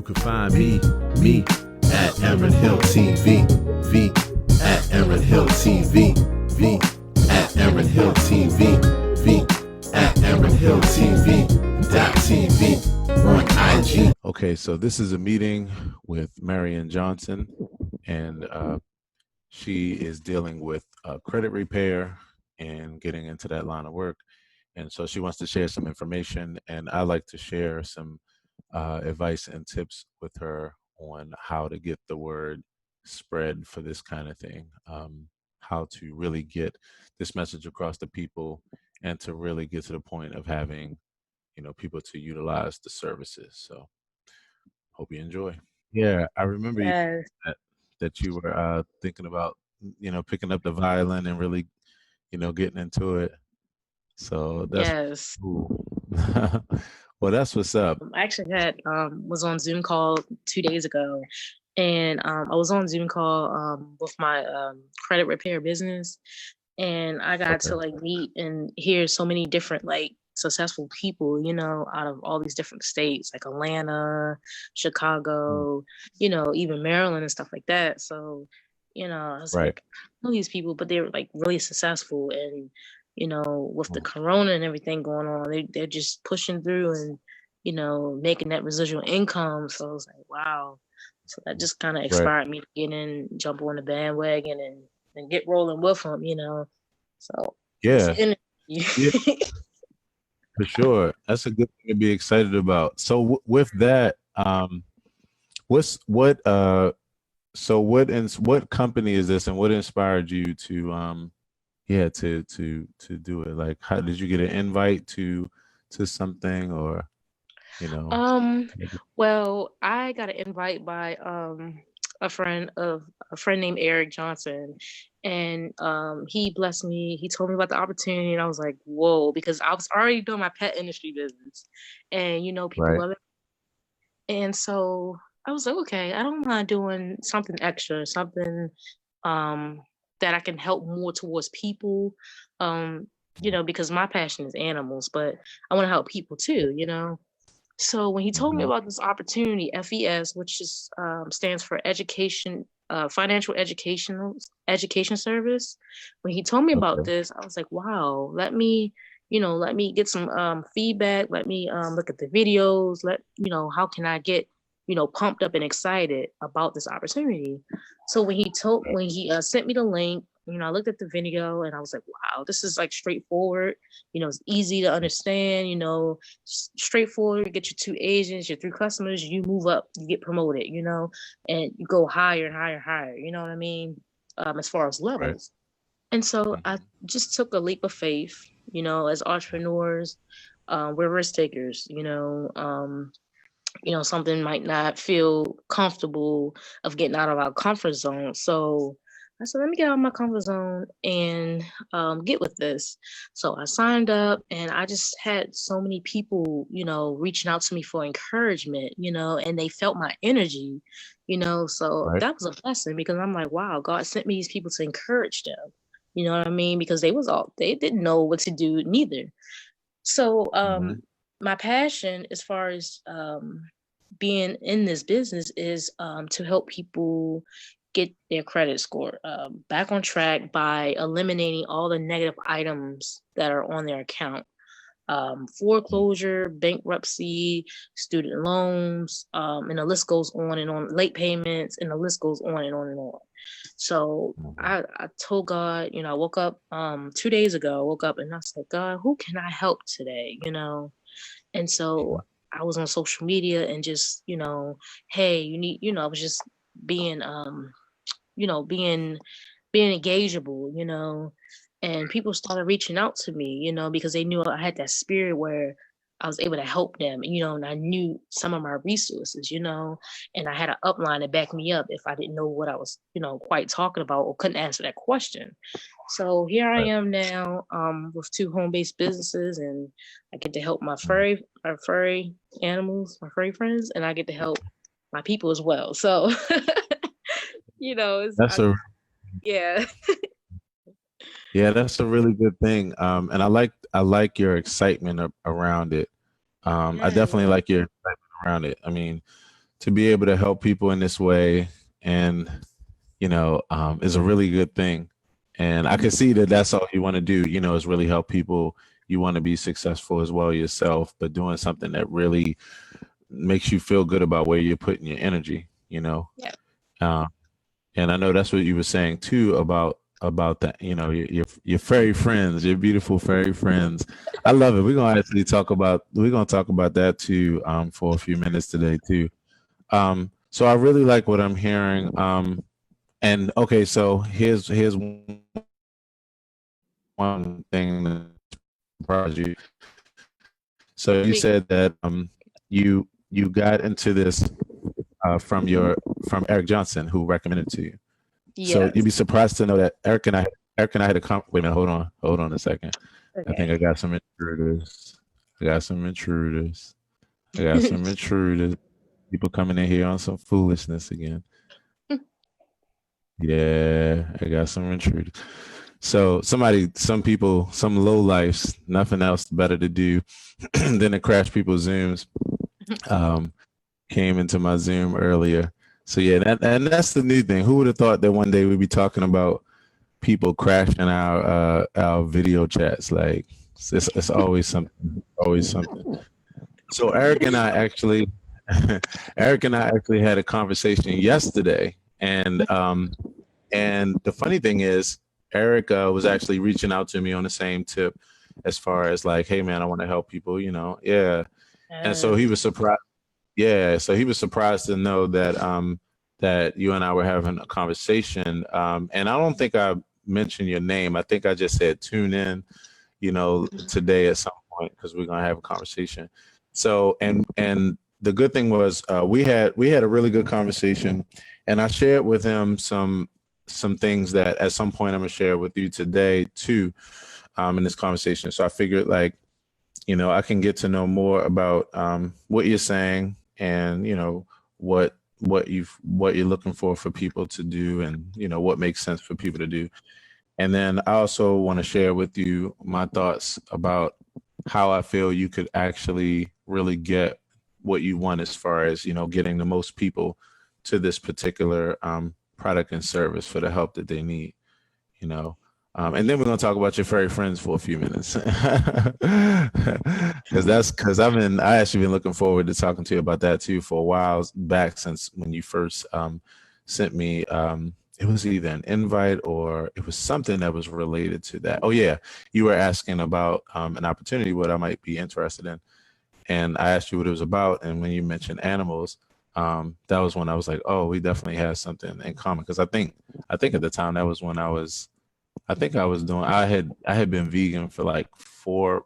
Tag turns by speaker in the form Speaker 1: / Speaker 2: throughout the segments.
Speaker 1: You can find me at Aaron Hill TV, V at Aaron Hill TV, V at Aaron Hill TV, V at Aaron Hill TV.TV on IG. Okay, so this is a meeting with Marion Johnson, and she is dealing with credit repair and getting into that line of work. And so she wants to share some information, and I like to share some advice and tips with her on how to get the word spread for this kind of thing, how to really get this message across to people and to really get to the point of having, people to utilize the services. So hope you enjoy. Yeah, I remember you
Speaker 2: Yes,
Speaker 1: that you were thinking about, picking up the violin and really, getting into it. So that's
Speaker 2: yes.
Speaker 1: cool. Well, that's what's up.
Speaker 2: I actually had was on Zoom call 2 days ago, and I was on Zoom call with my credit repair business, and I got
Speaker 1: Okay.
Speaker 2: to like meet and hear so many different like successful people, out of all these different states, like Atlanta,
Speaker 1: Mm,
Speaker 2: Chicago, even Maryland and stuff like that. So, I was
Speaker 1: right.
Speaker 2: like, I know these people, but they were like really successful, and with the
Speaker 1: Mm,
Speaker 2: corona and everything going on, they're just pushing through and making that residual income. So I was like, wow. So that just kind of
Speaker 1: right.
Speaker 2: inspired me to get in, jump on the bandwagon, and get rolling with them. So this
Speaker 1: Yeah. Yeah,
Speaker 2: energy.
Speaker 1: for sure. That's a good thing to be excited about. So with that, what's what so what company is this, and what inspired you to yeah, to do it? Like, how did you get an invite to something, or you know?
Speaker 2: Um, well, I got an invite by a friend named Eric Johnson, and he blessed me. He told me about the opportunity, and I was like, whoa, because I was already doing my pet industry business, and people
Speaker 1: Right.
Speaker 2: love it. And so I was like, okay, I don't mind doing something extra, something um that I can help more towards people. Um, because my passion is animals, but I want to help people too. So when he told me
Speaker 1: Mm-hmm.
Speaker 2: about this opportunity, FES, which is stands for Education, Financial Education Service, when he told me about
Speaker 1: Okay.
Speaker 2: this, I was like, wow, let me get some feedback. Let me look at the videos. How can I get pumped up and excited about this opportunity? So when he sent me the link, I looked at the video and I was like, wow, this is like straightforward. It's easy to understand. Straightforward. Get your two agents, your three customers, you move up, you get promoted, and you go higher and higher and higher. You know what I mean? As far as
Speaker 1: Right.
Speaker 2: levels. And so I
Speaker 1: Mm-hmm.
Speaker 2: just took a leap of faith, as entrepreneurs, we're risk takers, something might not feel comfortable of getting out of our comfort zone. So I said, let me get out of my comfort zone and get with this. So I signed up, and I just had so many people, reaching out to me for encouragement, and they felt my energy. So
Speaker 1: Right.
Speaker 2: that was a blessing, because I'm like, wow, God sent me these people to encourage them. You know what I mean? Because they didn't know what to do neither. So
Speaker 1: Mm-hmm.
Speaker 2: my passion as far as being in this business is to help people get their credit score back on track by eliminating all the negative items that are on their account. Foreclosure, bankruptcy, student loans, and the list goes on and on, late payments, and the list goes on and on and on. So
Speaker 1: Mm-hmm.
Speaker 2: I told God, I woke up 2 days ago, I woke up and I said, God, who can I help today? And so I was on social media and just, hey, you need, I was just being you know, being being engageable, and people started reaching out to me, because they knew I had that spirit where I was able to help them, and I knew some of my resources, and I had an upline to back me up if I didn't know what I was, quite talking about or couldn't answer that question. So here I
Speaker 1: Right.
Speaker 2: am now, with two home-based businesses, and I get to help
Speaker 1: Mm.
Speaker 2: my furry animals, my furry friends, and I get to help my people as well. So, it's
Speaker 1: That's a
Speaker 2: yeah.
Speaker 1: Yeah, that's a really good thing. And I like your excitement around it. I definitely
Speaker 2: Yeah.
Speaker 1: like your excitement around it. I mean, to be able to help people in this way, and is a really good thing. And I can see that that's all you want to do, is really help people. You want to be successful as well yourself, but doing something that really makes you feel good about where you're putting your energy,
Speaker 2: Yeah.
Speaker 1: uh, and I know that's what you were saying too about that, your fairy friends, your beautiful fairy friends. I love it. We're gonna talk about that too, for a few minutes today too. So I really like what I'm hearing. And okay, so here's one thing that surprised you. So you
Speaker 2: Me.
Speaker 1: said that you got into this from Eric Johnson, who recommended it to you. So you'd
Speaker 2: Yes.
Speaker 1: be surprised to know that Eric and I had a wait a minute, hold on a second. I think
Speaker 2: Okay.
Speaker 1: I got some intruders. I got some intruders. I got some intruders. People coming in here on some foolishness again. Yeah, I got some intruders. So some people, some low lifes, nothing else better to do than to crash people's Zooms. Um, Came into my Zoom earlier. So yeah, and that's the new thing. Who would have thought that one day we'd be talking about people crashing our video chats? Like it's always something, always something. So Eric and I actually had a conversation yesterday, and the funny thing is, Eric was actually reaching out to me on the same tip, as far as like, hey man, I want to help people, yeah. And so he
Speaker 2: Yes.
Speaker 1: was surprised. Yeah, so he was surprised to know that you and I were having a conversation. And I don't think I mentioned your name. I think I just said tune in, today at some point, because we're gonna have a conversation. So and the good thing was, we had a really good conversation, and I shared with him some things that at some point I'm gonna share with you today too, in this conversation. So I figured, like, I can get to know more about what you're saying, and what you're looking for people to do, and what makes sense for people to do. And then I also want to share with you my thoughts about how I feel you could actually really get what you want, as far as getting the most people to this particular product and service for the help that they need. you know. And then we're gonna talk about your furry friends for a few minutes, because I actually been looking forward to talking to you about that too for a while back, since when you first sent me. It was either an invite or it was something that was related to that. Oh yeah, you were asking about an opportunity what I might be interested in, and I asked you what it was about. And when you mentioned animals, that was when I was like, oh, we definitely have something in common, because I think at the time that was when I think I was doing. I had been vegan for like 4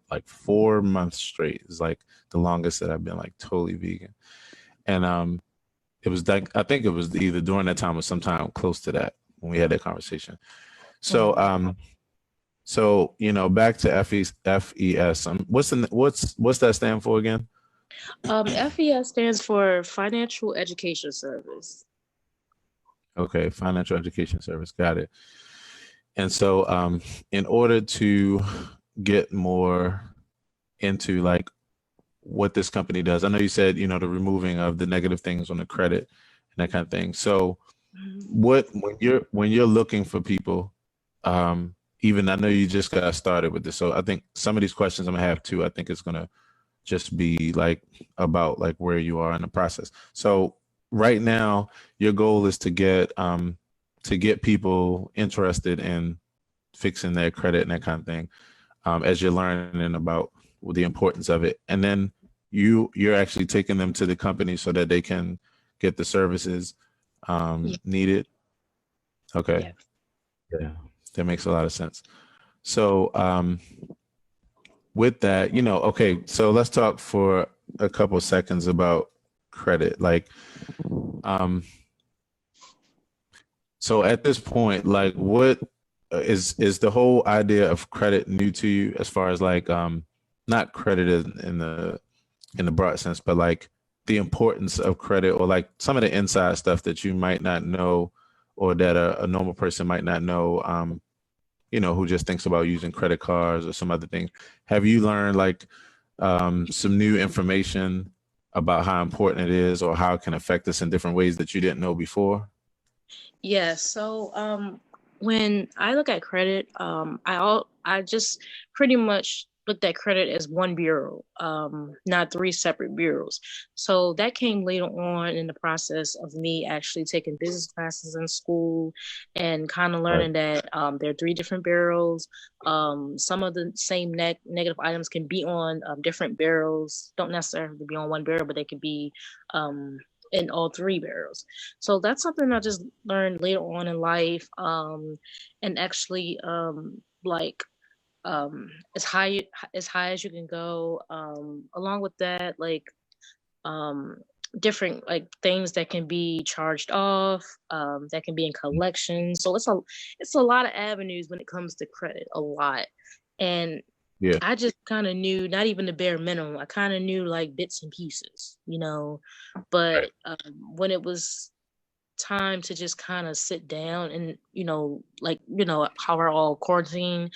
Speaker 1: months straight. It's like the longest that I've been like totally vegan, and it was like, I think it was either during that time or sometime close to that when we had that conversation. So
Speaker 2: Mhm.
Speaker 1: back to FES. What's that stand for again?
Speaker 2: FES stands for Financial Education Service.
Speaker 1: Okay, financial education service. Got it. And so, in order to get more into like what this company does, I know you said the removing of the negative things on the credit and that kind of thing. So,
Speaker 2: Mhm.
Speaker 1: what when you're looking for people, even I know you just got started with this, so I think some of these questions I'm gonna have too. I think it's gonna just be like about like where you are in the process. So right now, your goal is to get people interested in fixing their credit and that kind of thing, as you're learning about the importance of it, and then you're actually taking them to the company so that they can get the services
Speaker 2: Yeah.
Speaker 1: needed. Okay,
Speaker 2: Yeah.
Speaker 1: yeah, that makes a lot of sense. So with that, okay, so let's talk for a couple seconds about credit. Like, um, so at this point, like, what is the whole idea of credit new to you, as far as like, not credit in the broad sense, but like the importance of credit, or like some of the inside stuff that you might not know, or that a normal person might not know, who just thinks about using credit cards or some other things. Have you learned like some new information about how important it is or how it can affect us in different ways that you didn't know before?
Speaker 2: Yeah, so when I look at credit, I just pretty much looked at credit as one bureau, not three separate bureaus. So that came later on in the process of me actually taking business classes in school and kind of
Speaker 1: Right.
Speaker 2: learning that there are three different bureaus. Some of the same negative items can be on different bureaus, don't necessarily have to be on one bureau, but they can be um, in all three bureaus. So that's something I just learned later on in life. And actually, like as high as you can go. Along with that, like um, different like things that can be charged off, that can be in collection. So it's a lot of avenues when it comes to credit, a lot. And
Speaker 1: Yeah.
Speaker 2: I just kind of knew not even the bare minimum. I kind of knew like bits and pieces,
Speaker 1: Right.
Speaker 2: but when it was time to just kind of sit down and like how we're all quarantined,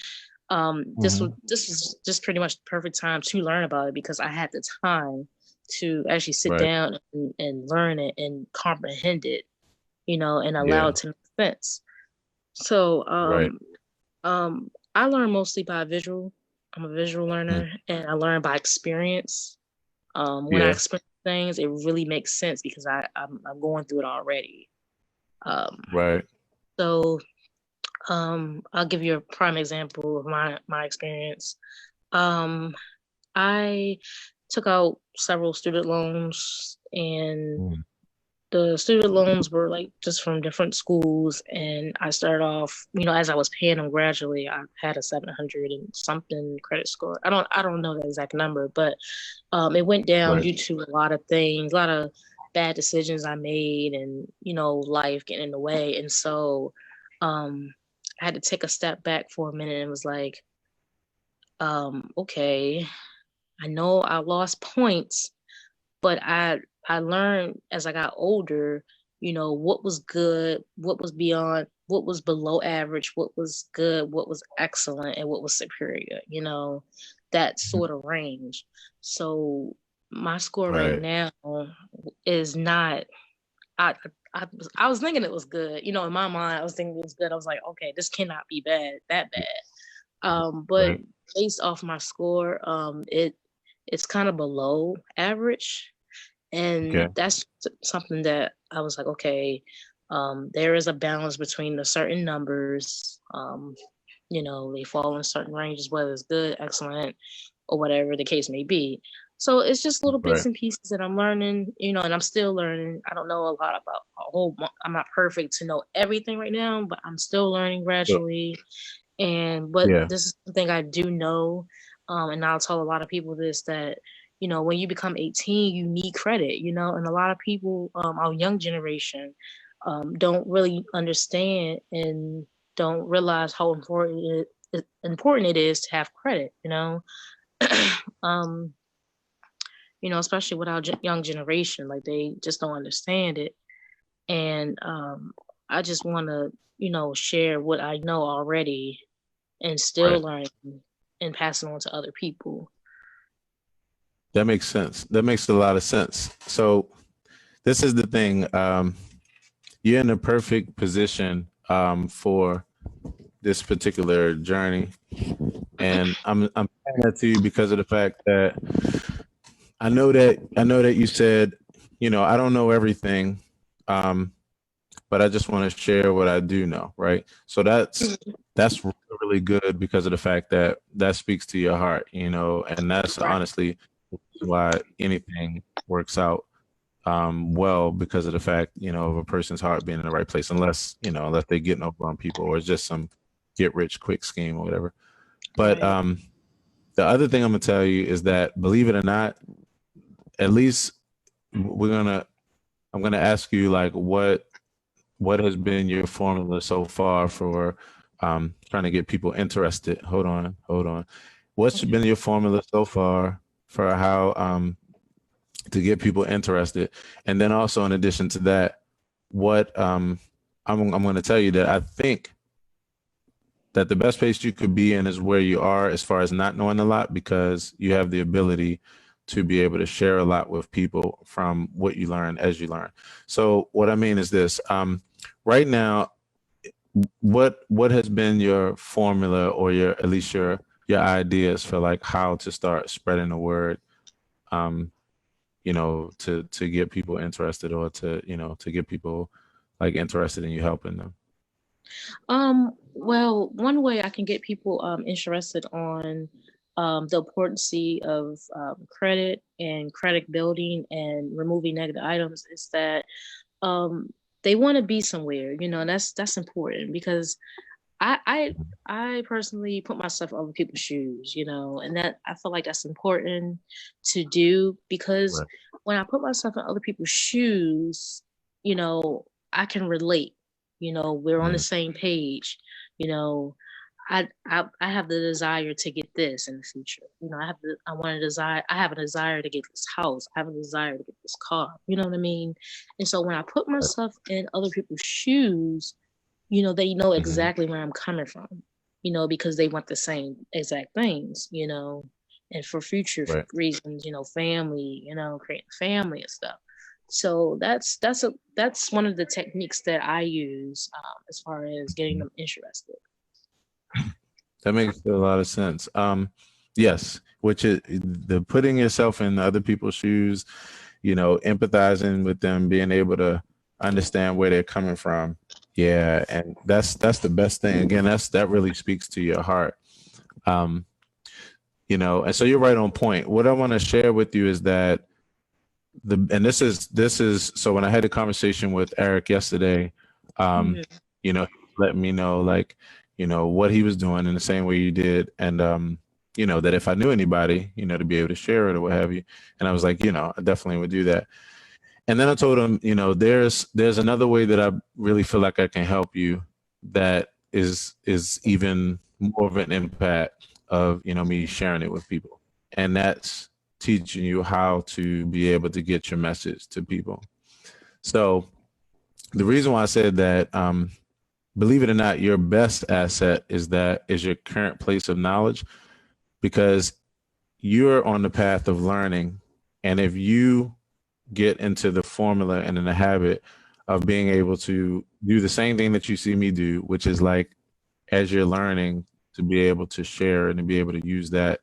Speaker 1: Hmm.
Speaker 2: this was just pretty much the perfect time to learn about it because I had the time to actually sit
Speaker 1: Right.
Speaker 2: down and learn it and comprehend it, and allow
Speaker 1: Yeah.
Speaker 2: it to make sense. So
Speaker 1: Right.
Speaker 2: I learn mostly by visual. I'm a visual
Speaker 1: Mm.
Speaker 2: learner and I learn by experience. When I
Speaker 1: Yeah.
Speaker 2: experience things, it really makes sense because I'm going through it already. Um,
Speaker 1: Right.
Speaker 2: so I'll give you a prime example of my experience. Um, I took out several student loans, and
Speaker 1: Mm.
Speaker 2: the student loans were like just from different schools. And I started off, as I was paying them gradually, I had a 700 and something credit score. I don't know the exact number, but it went down
Speaker 1: Right.
Speaker 2: due to a lot of things, a lot of bad decisions I made, and life getting in the way. And so, um, I had to take a step back for a minute and was like, okay, I know I lost points, but I learned as I got older, what was good, what was beyond, what was below average, what was good, what was excellent, and what was superior, that
Speaker 1: Mhm.
Speaker 2: sort of range. So my score right
Speaker 1: Right.
Speaker 2: now is not I I was thinking it was good. In my mind, I was thinking it was good. I was like, okay, this cannot be that bad. But
Speaker 1: Right.
Speaker 2: based off my score, it's kind of below average,
Speaker 1: Okay.
Speaker 2: and that's something that I was like, okay, there is a balance between the certain numbers. They fall in certain ranges, whether it's good, excellent, or whatever the case may be. So it's just little bits
Speaker 1: Right.
Speaker 2: and pieces that I'm learning, and I'm still learning. I don't know a lot about I'm not perfect to know everything right now, but I'm still learning
Speaker 1: So,
Speaker 2: gradually. But
Speaker 1: yeah.
Speaker 2: this is something I do know, and I'll tell a lot of people this, that when you become 18, you need credit, and a lot of people, our young generation, don't really understand and don't realize how important it is to have credit, um, especially with our young generation, like they just don't understand it. And I just want to, share what I know already and still
Speaker 1: Right.
Speaker 2: learning and passing on to other people.
Speaker 1: That makes sense. That makes a lot of sense. So this is the thing. You're in a perfect position for this particular journey, and I'm saying that to you because of the fact that I know that you said, I don't know everything, um, but I just want to share what I do know, right? So that's really good because of the fact that that speaks to your heart, and that's
Speaker 2: Right.
Speaker 1: honestly why anything works out well because of the fact, of a person's heart being in the right place, unless they're getting over on people or it's just some get rich quick scheme or whatever. But
Speaker 2: Right.
Speaker 1: the other thing I'm gonna tell you is that, believe it or not, at least we're gonna I'm gonna ask you like what has been your formula so far for trying to get people interested. Hold on. What's
Speaker 2: Okay.
Speaker 1: been your formula so far for how to get people interested? And then also in addition to that, what I'm going to tell you that I think that the best place you could be in is where you are as far as not knowing a lot, because you have the ability to be able to share a lot with people from what you learn as you learn. So what I mean is this, right now, what has been your formula, or your, at least your ideas for like how to start spreading the word, um, to get people interested, or to, to get people like interested in you helping them?
Speaker 2: Well, one way I can get people interested on the importance of credit and credit building and removing negative items is that um they want to be somewhere, and that's important because I I I personally put myself in other people's shoes, and that I feel like that's important to do because
Speaker 1: Right.
Speaker 2: when I put myself in other people's shoes, you know, I can relate. We're on the
Speaker 1: Yeah.
Speaker 2: same page. You know, I have the desire to get this in the future. I have a desire to get this house. I have a desire to get this car. You know what I mean? And so when I put
Speaker 1: Right.
Speaker 2: myself in other people's shoes, they know
Speaker 1: Hmm.
Speaker 2: exactly where I'm coming from, because they want the same exact things, and for future
Speaker 1: Right.
Speaker 2: reasons, family, creating family and stuff. So that's one of the techniques that I use as far as getting them interested.
Speaker 1: That makes a lot of sense. Yes, which is the putting yourself in other people's shoes, empathizing with them, being able to understand where they're coming from. Yeah, and that's the best thing. Again, that really speaks to your heart. Um, and so you're right on point. What I want to share with you is that this is so when I had a conversation with Eric yesterday, um,
Speaker 2: Mhm.
Speaker 1: he let me know, like, what he was doing in the same way you did. And that if I knew anybody, to be able to share it or what have you. And I was like, I definitely would do that. And then I told him, there's another way that I really feel like I can help you, that is even more of an impact of, me sharing it with people. And that's teaching you how to be able to get your message to people. So the reason why I said that, believe it or not, your best asset is your current place of knowledge, because you're on the path of learning. And if you get into the formula and in the habit of being able to do the same thing that you see me do, which is like, as you're learning, to be able to share and to be able to use that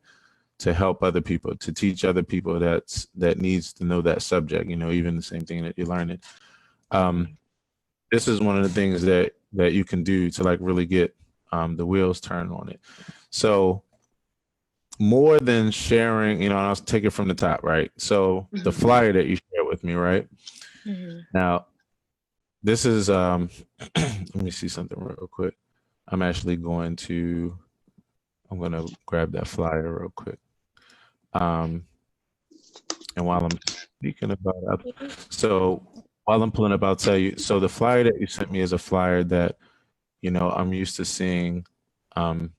Speaker 1: to help other people, to teach other people that needs to know that subject, even the same thing that you're learning. Um,
Speaker 2: Mhm.
Speaker 1: this is one of the things that you can do to like really get the wheels turned on it. So more than sharing, and I'll take it from the top, right? So the
Speaker 2: Mhm.
Speaker 1: flyer that you shared with me, right?
Speaker 2: Mhm.
Speaker 1: Now, this is let me see something real quick. I'm gonna grab that flyer real quick. Um, and while I'm speaking about it, so while I'm pulling up, I'll tell you. So the flyer that you sent me is a flyer that, I'm used to seeing um,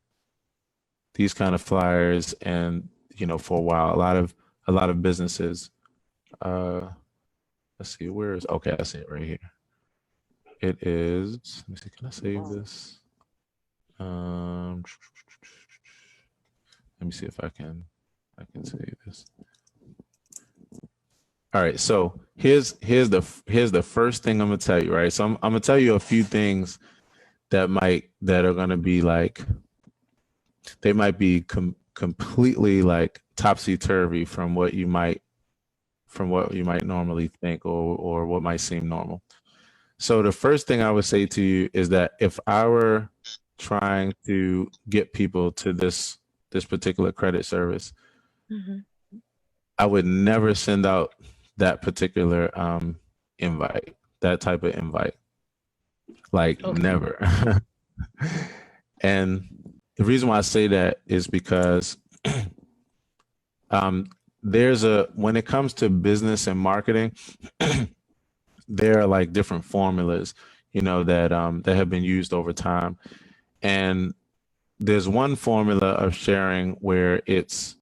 Speaker 1: these kind of flyers, and for a while, a lot of businesses. Uh, let's see, where is? Okay, I see it right here. It is. Let me see. Can I save this? Um, let me see if I can save this. All right. So here's the first thing I'm gonna tell you. Right. So I'm gonna tell you a few things that are gonna be like, they might be completely like topsy turvy from what you might normally think, or what might seem normal. So the first thing I would say to you is that if I were trying to get people to this particular credit service,
Speaker 2: Mhm.
Speaker 1: I would never send out that particular invite, that type of invite, like
Speaker 2: Okay.
Speaker 1: never. And the reason why I say that is because um, when it comes to business and marketing, there are like different formulas, that have been used over time. And there's one formula of sharing where it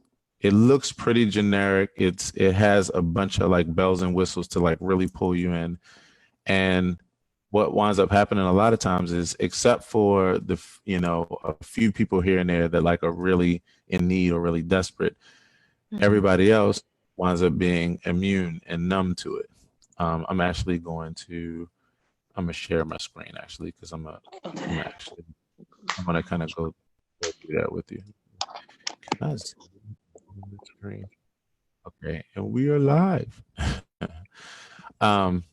Speaker 1: looks pretty generic. It has a bunch of like bells and whistles to like really pull you in. And what winds up happening a lot of times is, except for a few people here and there that like are really in need or really desperate,
Speaker 2: Mhm.
Speaker 1: everybody else, winds up being immune and numb to it. I'm actually I'm gonna share my screen actually because I'm
Speaker 2: Okay.
Speaker 1: actually I'm gonna kind of go through that with you. Can I see on the screen? Okay, and we are live. um,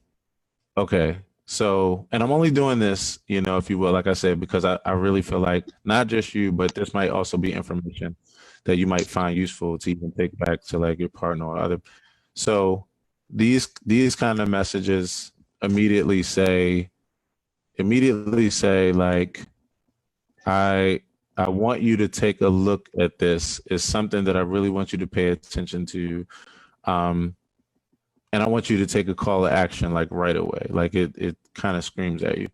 Speaker 1: okay, so and I'm only doing this, if you will, like I said, because I really feel like not just you, but this might also be information that you might find useful to even take back to like your partner or other. So these kind of messages immediately say like I I want you to take a look at this. It's something that I really want you to pay attention to. Um, and I want you to take a call to action like right away. Like it kind of screams at you.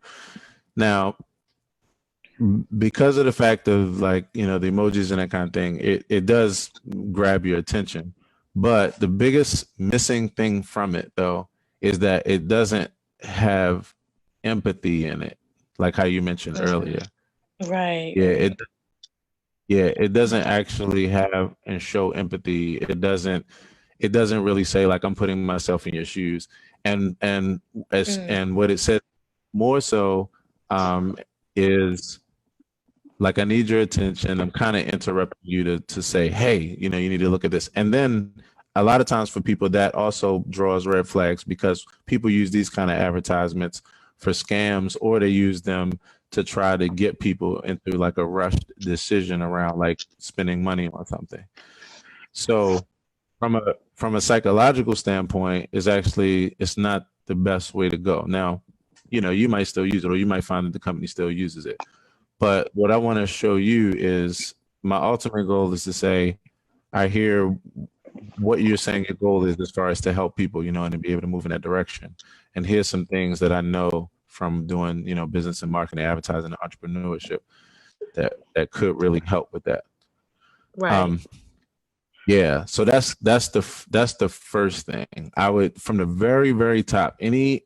Speaker 1: Now, because of the fact of like, the emojis and that kind of thing, it does grab your attention. But the biggest missing thing from it though is that it doesn't have empathy in it, like how you mentioned
Speaker 2: Mhm.
Speaker 1: earlier.
Speaker 2: Right,
Speaker 1: Yeah,
Speaker 2: right.
Speaker 1: it doesn't actually have and show empathy. It doesn't really say like I'm putting myself in your shoes. And what it said more so um is like I need your attention. I'm kind of interrupting you to say, hey, you need to look at this. And then a lot of times for people that also draws red flags because people use these kind of advertisements for scams, or they use them to try to get people into like a rushed decision around like spending money on something. So from a psychological standpoint, it's not the best way to go. Now, you might still use it, or you might find that the company still uses it. But what I want to show you is my ultimate goal is to say, I hear what you're saying your goal is as far as to help people, and to be able to move in that direction. And here's some things that I know from doing, business and marketing, advertising, and entrepreneurship that could really help with that.
Speaker 2: Right.
Speaker 1: Um, yeah, so that's the first thing. I would from the very very top. Any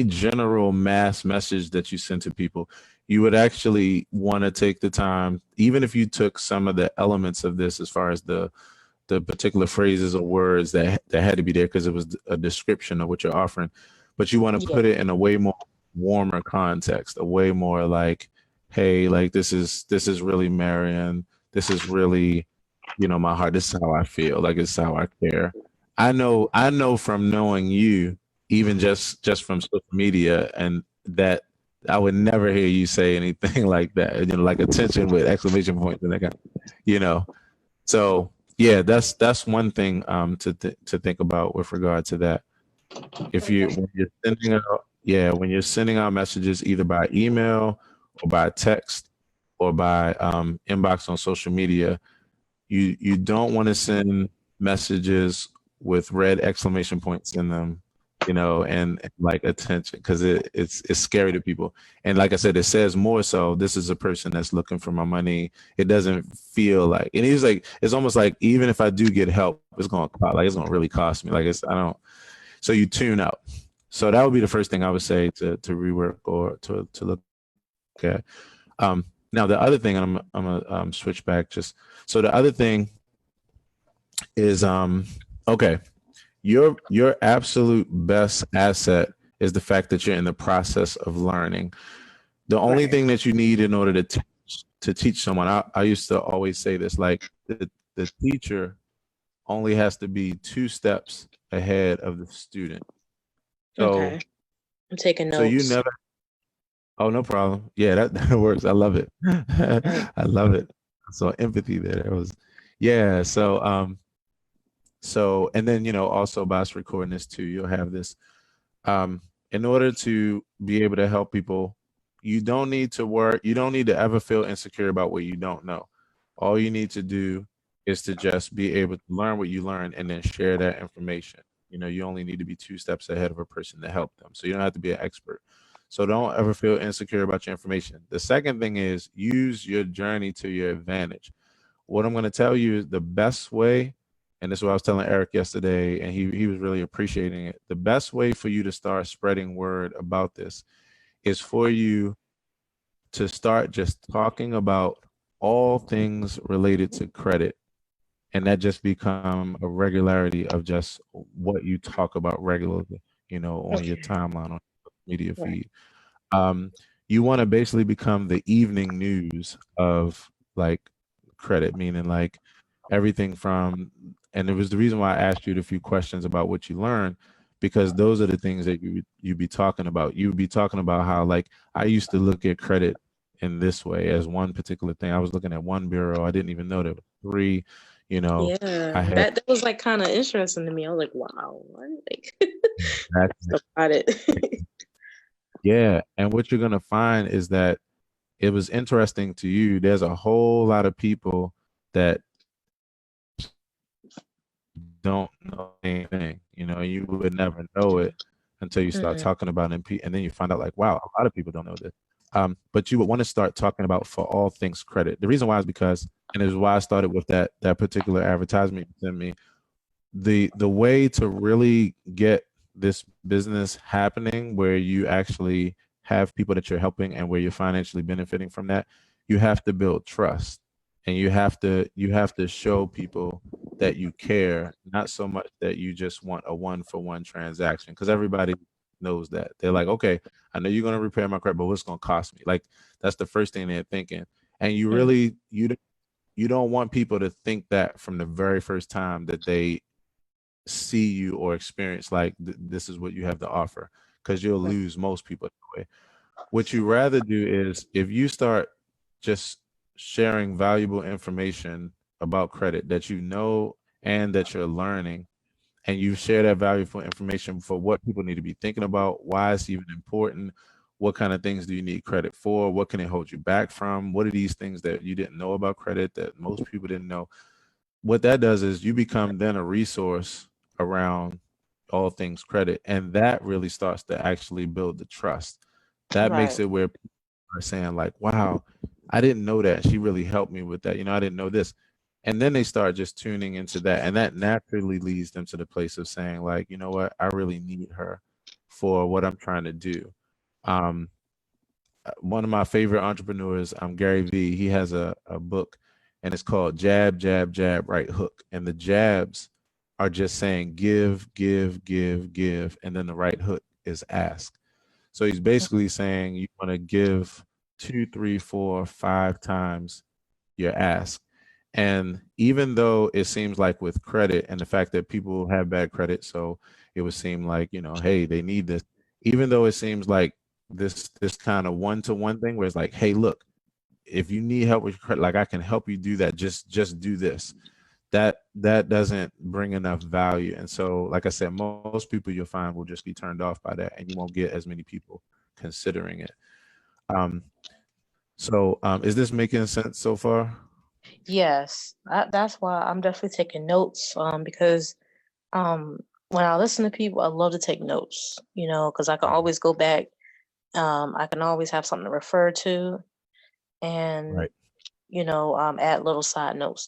Speaker 1: general mass message that you send to people, you would actually want to take the time, even if you took some of the elements of this as far as the particular phrases or words that had to be there because it was a description of what you're offering, but you want to
Speaker 2: Yeah.
Speaker 1: put it in a way more warmer context, a way more like, hey, like this is really Marion. This is really, my heart. This is how I feel. Like this is how I care. I know from knowing you, even just from social media, and that I would never hear you say anything like that. Like attention with exclamation points and that kind. You know, so yeah, that's one thing to think about with regard to that. If you
Speaker 2: Okay.
Speaker 1: when you're sending out yeah when you're sending out messages either by email or by text or by inbox on social media, you don't want to send messages with red exclamation points in them, and like attention because it's scary to people. And like I said, it says more so this is a person that's looking for my money. It doesn't feel like, and he's like, it's almost like even if I do get help, it's gonna really cost me. Like it's I don't. So you tune out. So that would be the first thing I would say to rework or to look at. Now the other thing, and I'm gonna switch back just so the other thing is okay, your absolute best asset is the fact that you're in the process of learning. The only
Speaker 2: Right.
Speaker 1: thing that you need in order to teach someone, I used to always say this, like the teacher only has to be two steps ahead of the student.
Speaker 2: Okay.
Speaker 1: So
Speaker 2: I'm taking
Speaker 1: so you
Speaker 2: notes.
Speaker 1: never. Oh, no problem. Yeah, that works. I love it.
Speaker 2: Right.
Speaker 1: I love it. So empathy there. That was, yeah. So and then also by us recording this too, you'll have this. Um, in order to be able to help people, you don't need to work. You don't need to ever feel insecure about what you don't know. All you need to do is to just be able to learn what you learn and then share that information. You only need to be two steps ahead of a person to help them. So you don't have to be an expert. So don't ever feel insecure about your information. The second thing is use your journey to your advantage. What I'm going to tell you is the best way, and this is what I was telling Eric yesterday, and he was really appreciating it. The best way for you to start spreading word about this is for you to start just talking about all things related to credit and that just become a regularity of just what you talk about regularly, on your
Speaker 2: Okay.
Speaker 1: timeline on media
Speaker 2: Right.
Speaker 1: feed. um, you want to basically become the evening news of like credit, meaning like everything from, and it was the reason why I asked you a few questions about what you learned, because those are the things that you be talking about. You would be talking about how like I used to look at credit in this way as one particular thing. I was looking at one bureau. I didn't even know there were three. You know,
Speaker 2: Yeah,
Speaker 1: I had
Speaker 2: that was like kind of interesting to me. I was like, wow, what? Like
Speaker 1: that.
Speaker 2: stuff about it.
Speaker 1: Yeah, and what you're gonna find is that it was interesting to you. There's a whole lot of people that don't know anything. You would never know it until you start
Speaker 2: Mm-mm.
Speaker 1: talking about it, and then you find out like, wow, a lot of people don't know this. But you would want to start talking about for all things credit. The reason why is because, and it is why I started with that particular advertisement you sent me. The way to really get this business happening where you actually have people that you're helping and where you're financially benefiting from that, you have to build trust, and you have to show people that you care, not so much that you just want a one for one transaction, because everybody knows that. They're like, okay, I know you're going to repair my credit, but what's going to cost me? Like, that's the first thing they're thinking. And
Speaker 2: Mm.
Speaker 1: you don't want people to think that from the very first time that they see you or experience like this is what you have to offer, because you'll
Speaker 2: Right.
Speaker 1: lose most people that way. What you rather do is if you start just sharing valuable information about credit that and that you're learning, and you share that valuable information for what people need to be thinking about, why it's even important, what kind of things do you need credit for, what can it hold you back from, what are these things that you didn't know about credit that most people didn't know. What that does is you become then a resource around all things credit, and that really starts to actually build the trust. That makes
Speaker 2: Right.
Speaker 1: it where people are saying like, wow, I didn't know that, she really helped me with that, I didn't know this. And then they start just tuning into that, and that naturally leads them to the place of saying like, you know what, I really need her for what I'm trying to do. um One of my favorite entrepreneurs, Gary Vee, he has a book, and it's called Jab, Jab, Jab, Right Hook. And the jabs are just saying give, give, give, give. And then the right hook is ask. So he's basically saying you want to give two, three, four, five times your ask. And even though it seems like with credit and the fact that people have bad credit, so it would seem like, hey, they need this, even though it seems like this kind of one-to-one thing where it's like, hey, look, if you need help with your credit, like I can help you do that. Just do this. That doesn't bring enough value. And so, like I said, most people you'll find will just be turned off by that, and you won't get as many people considering it. Um, so is this making sense so far?
Speaker 2: Yes, that's why I'm definitely taking notes. Because um, when I listen to people, I love to take notes. Because I can always go back. I can always have something to refer to, and
Speaker 1: Right.
Speaker 2: add little side notes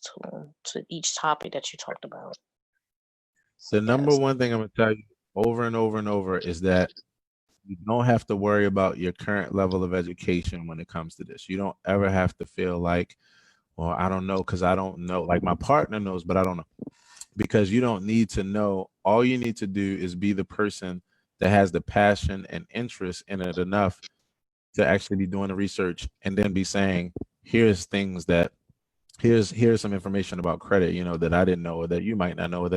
Speaker 2: to each topic that you talked about. So
Speaker 1: The number
Speaker 2: yes.
Speaker 1: one thing I'm gonna tell you over and over and over is that you don't have to worry about your current level of education when it comes to this. You don't ever have to feel like, well, I don't know because I don't know. Like my partner knows, but I don't know. Because you don't need to know. All you need to do is be the person that has the passion and interest in it enough to actually be doing the research and then be saying, here's things that here's some information about credit, that I didn't know or that you might not know.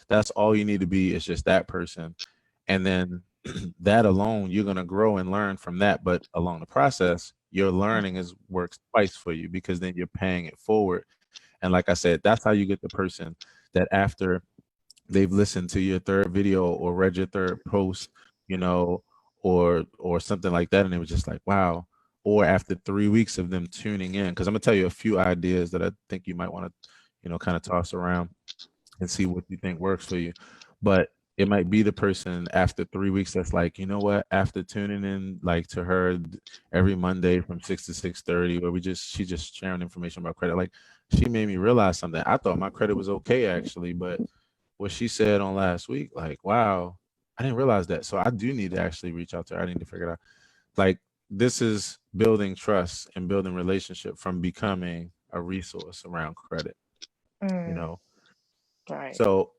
Speaker 1: That's all you need to be, is just that person. And then that alone, you're going to grow and learn from that. But along the process, your learning is works twice for you, because then you're paying it forward. And like I said, that's how you get the person that after they've listened to your third video or read your third post, you know, or something like that, and it was just like, wow. Or after 3 weeks of them tuning in, because I'm gonna tell you a few ideas that I think you might want to, kind of toss around and see what you think works for you. But it might be the person after 3 weeks that's like, you know what, after tuning in like to her every Monday from 6 to 6:30, where she just sharing information about credit, like she made me realize something. I thought my credit was okay actually, but what she said on last week, like, wow, I didn't realize that. So I do need to actually reach out to her. I need to figure it out. Like, this is building trust and building relationship from becoming a resource around credit, you
Speaker 2: Mm,
Speaker 1: know.
Speaker 2: Right.
Speaker 1: So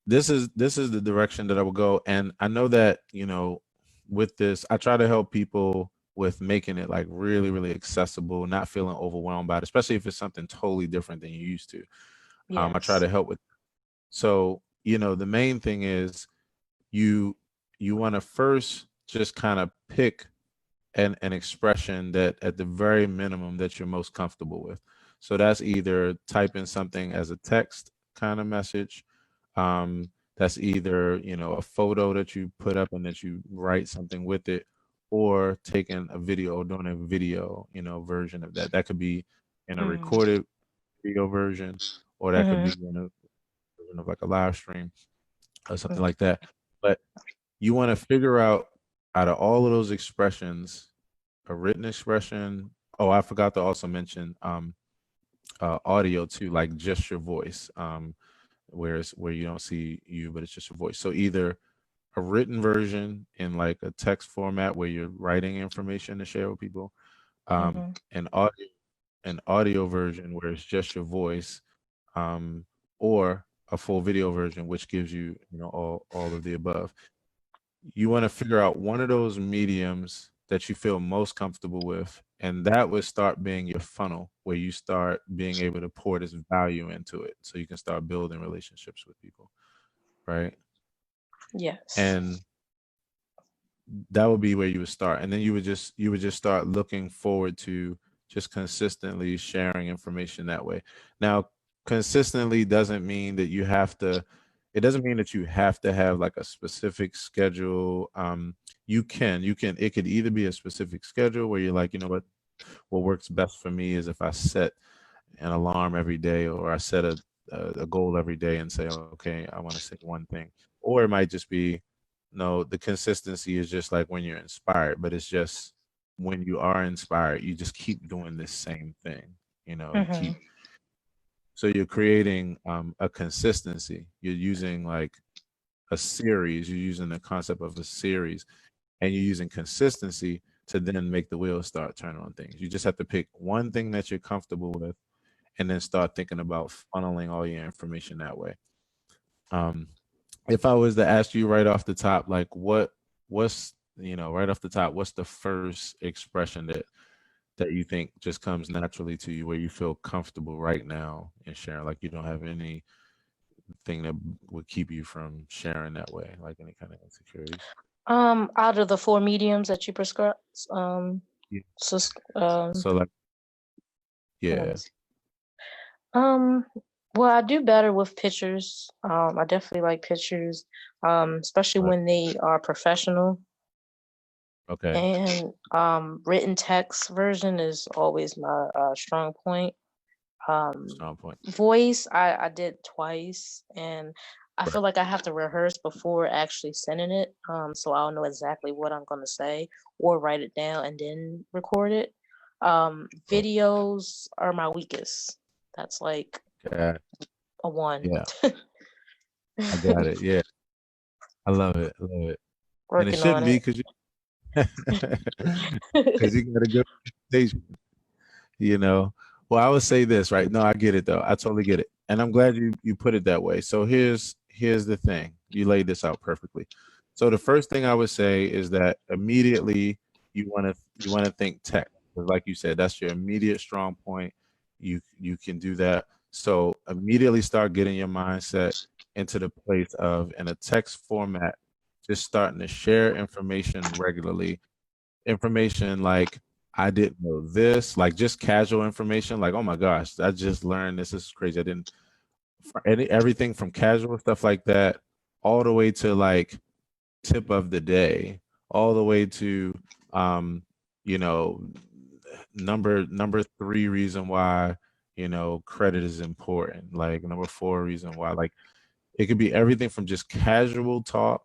Speaker 1: this is the direction that I will go. And I know that, with this, I try to help people with making it like really, really accessible, not feeling overwhelmed by it, especially if it's something totally different than you used to. I try
Speaker 2: Yes.
Speaker 1: to help with. So, the main thing is you you want to first just kind of pick an expression that at the very minimum that you're most comfortable with. So that's either typing something as a text kind of message. That's either, a photo that you put up and that you write something with it, or taking a video or doing a video, version of that. That could be in a
Speaker 2: Mm.
Speaker 1: recorded video version, or that could
Speaker 2: Mm-hmm.
Speaker 1: be in a version of like a live stream or something
Speaker 2: Mm.
Speaker 1: like that. But you want to figure out of all of those expressions, a written expression. Oh, I forgot to also mention audio too, like just your voice. Where you don't see you, but it's just your voice. So either a written version in like a text format where you're writing information to share with people,
Speaker 2: Mm-hmm.
Speaker 1: an audio version where it's just your voice, um, or a full video version which gives you, all of the above. You want to figure out one of those mediums that you feel most comfortable with, and that would start being your funnel where you start being able to pour this value into it so you can start building relationships with people, right?
Speaker 2: Yes.
Speaker 1: And that would be where you would start, and then you would just start looking forward to just consistently sharing information that way. Now, consistently doesn't mean that you have to it doesn't mean that you have to have like a specific schedule. You can it could either be a specific schedule where you're like, what works best for me is if I set an alarm every day, or I set a goal every day and say, okay, I want to say one thing. Or it might just be, no, the consistency is just like when you're inspired, but it's just when you are inspired, you just keep doing this same thing. You
Speaker 2: Mm-hmm.
Speaker 1: keep, so you're creating a consistency. You're using like a series, you're using the concept of a series, and you're using consistency to then make the wheels start turning on things. You just have to pick one thing that you're comfortable with and then start thinking about funneling all your information that way. Um, if I was to ask you right off the top, like what's right off the top, what's the first expression that you think just comes naturally to you where you feel comfortable right now in sharing? Like you don't have anything that would keep you from sharing that way, like any kind of insecurities.
Speaker 2: Out of the four mediums that you prescribe,
Speaker 1: Yeah.
Speaker 2: so,
Speaker 1: So like,
Speaker 2: hold on,
Speaker 1: yeah,
Speaker 2: let's see. Um, well, I do better with pictures. I definitely like pictures, especially
Speaker 1: right.
Speaker 2: when they are professional.
Speaker 1: Okay.
Speaker 2: And written text version is always my strong point. Um,
Speaker 1: Strong point.
Speaker 2: voice, I did twice, and I
Speaker 1: Right.
Speaker 2: feel like I have to rehearse before actually sending it. So I'll know exactly what I'm gonna say or write it down and then record it.
Speaker 1: Right.
Speaker 2: Videos are my weakest. That's like
Speaker 1: Yeah.
Speaker 2: a one.
Speaker 1: Yeah. I got it. Yeah. I love it. I love it. And it
Speaker 2: Working on
Speaker 1: shouldn't be
Speaker 2: it.
Speaker 1: because you because you got a good reputation. you know well, I would say this, right? No, I get it though. I totally get it, and I'm glad you put it that way. So here's the thing. You laid this out perfectly. So the first thing I would say is that immediately you want to think tech. 'Cause like you said, that's your immediate strong point. You can do that. So immediately start getting your mindset into the place of, in a text format, just starting to share information regularly. Information like, I didn't know this, like just casual information, like, oh my gosh, I just learned this. This is crazy. I didn't, everything from casual stuff like that, all the way to like tip of the day, all the way to, um, you know, number three reason why, credit is important. Like number four reason why, like it could be everything from just casual talk.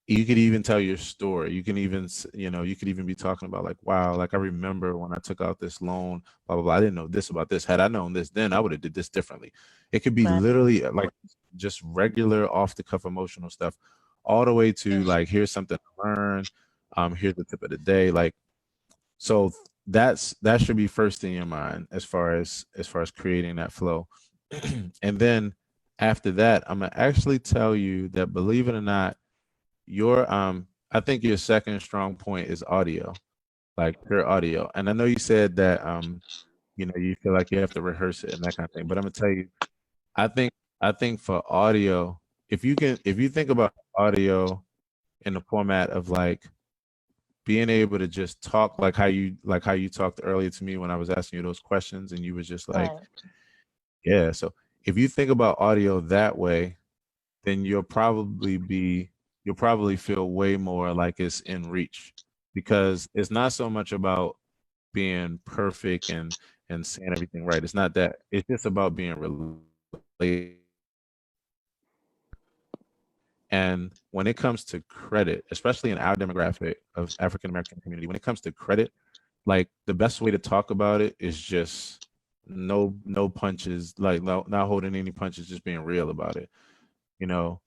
Speaker 1: You could even tell your story. You can even, you could even be talking about like, wow, like I remember when I took out this loan, blah, blah, blah. I didn't know this about this. Had I known this then, I would have did this differently. It could be
Speaker 2: Right.
Speaker 1: literally like just regular off the cuff emotional stuff, all the way to like, here's something I learned. Here's the tip of the day. Like, so that should be first in your mind as far as creating that flow. And then After that, I'm gonna actually tell you that, believe it or not, your I think your second strong point is audio, like pure audio. And I know you said that you feel like you have to rehearse it and that kind of thing. But I'm gonna tell you, I think I think for audio, if you think about audio in the format of like being able to just talk like how you talked earlier to me when I was asking you those questions and you was just like,
Speaker 2: Right.
Speaker 1: yeah. So if you think about audio that way, then you'll probably feel way more like it's in reach, because it's not so much about being perfect and saying everything right. It's not that. It's just about being relatable. And when it comes to credit, especially in our demographic of African American community, when it comes to credit, like the best way to talk about it is just no punches, like not holding any punches, just being real about it. You know,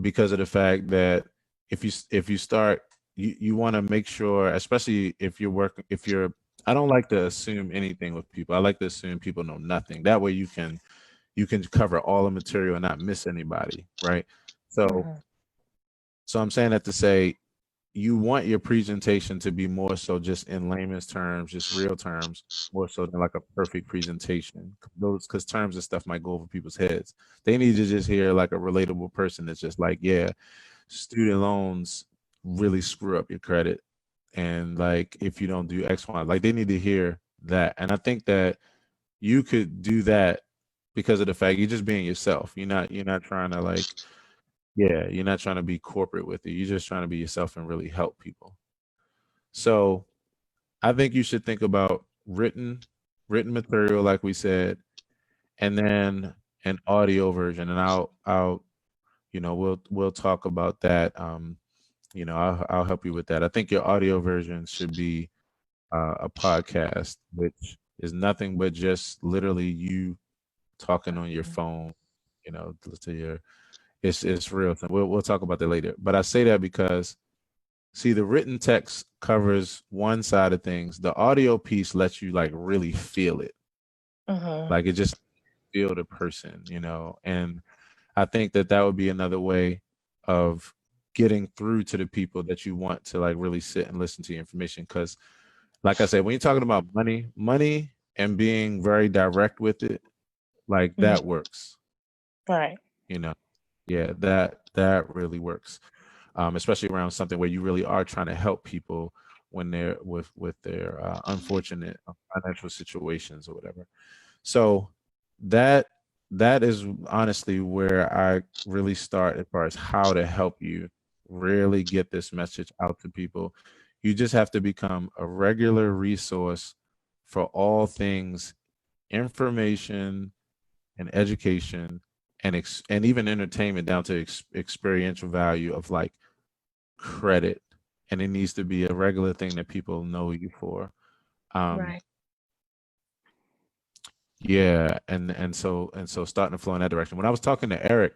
Speaker 1: because of the fact that if you start, you want to make sure, especially if you're working, if you're, I don't like to assume anything with people. I like to assume people know nothing. That way you can cover all the material and not miss anybody, right? So
Speaker 2: Mm-hmm.
Speaker 1: I'm saying that to say, you want your presentation to be more so just in layman's terms, just real terms, more so than like a perfect presentation. Those, because terms and stuff might go over people's heads. They need to just hear like a relatable person that's just like, yeah, student loans really screw up your credit. And like if you don't do X, Y, like they need to hear that. And I think that you could do that because of the fact you're just being yourself. You're not trying to like, yeah, you're not trying to be corporate with it. You're just trying to be yourself and really help people. So I think you should think about written material, like we said, and then an audio version. And I'll we'll talk about that. I'll help you with that. I think your audio version should be a podcast, which is nothing but just literally you talking on your phone. To your it's real. We'll talk about that later. But I say that because, see, the written text covers one side of things. The audio piece lets you like really feel it.
Speaker 2: Mm-hmm.
Speaker 1: Like it just feel the person. And I think that that would be another way of getting through to the people that you want to like really sit and listen to your information. Because, like I said, when you're talking about money and being very direct with it, like that
Speaker 2: Mm-hmm.
Speaker 1: works.
Speaker 2: Right.
Speaker 1: You know, yeah, that really works. Especially around something where you really are trying to help people when they're with their unfortunate financial situations or whatever. So that that is honestly where I really start as far as how to help you really get this message out to people. You just have to become a regular resource for all things information and education and even entertainment, down to experiential value of like credit. And it needs to be a regular thing that people know you for. Um,
Speaker 2: Right.
Speaker 1: yeah, and so starting to flow in that direction. When I was talking to Eric,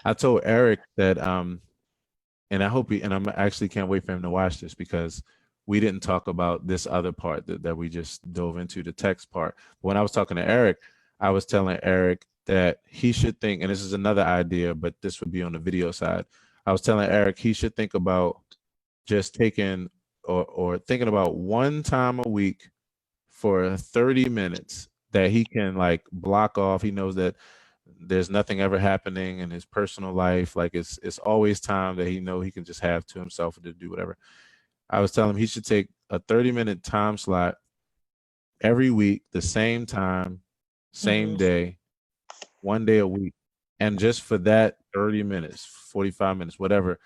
Speaker 1: I told Eric that and I hope he, and I'm actually can't wait for him to watch this, because we didn't talk about this other part that we just dove into, the text part. When I was talking to Eric, I was telling Eric that he should think, and this is another idea, but this would be on the video side. I was telling Eric he should think about just taking or thinking about one time a week for 30 minutes that he can like block off. He knows that there's nothing ever happening in his personal life. Like it's always time that he know he can just have to himself to do whatever. I was telling him he should take a 30-minute time slot every week, the same time, same
Speaker 2: Mm-hmm.
Speaker 1: day, one day a week. And just for that 30 minutes, 45 minutes, whatever,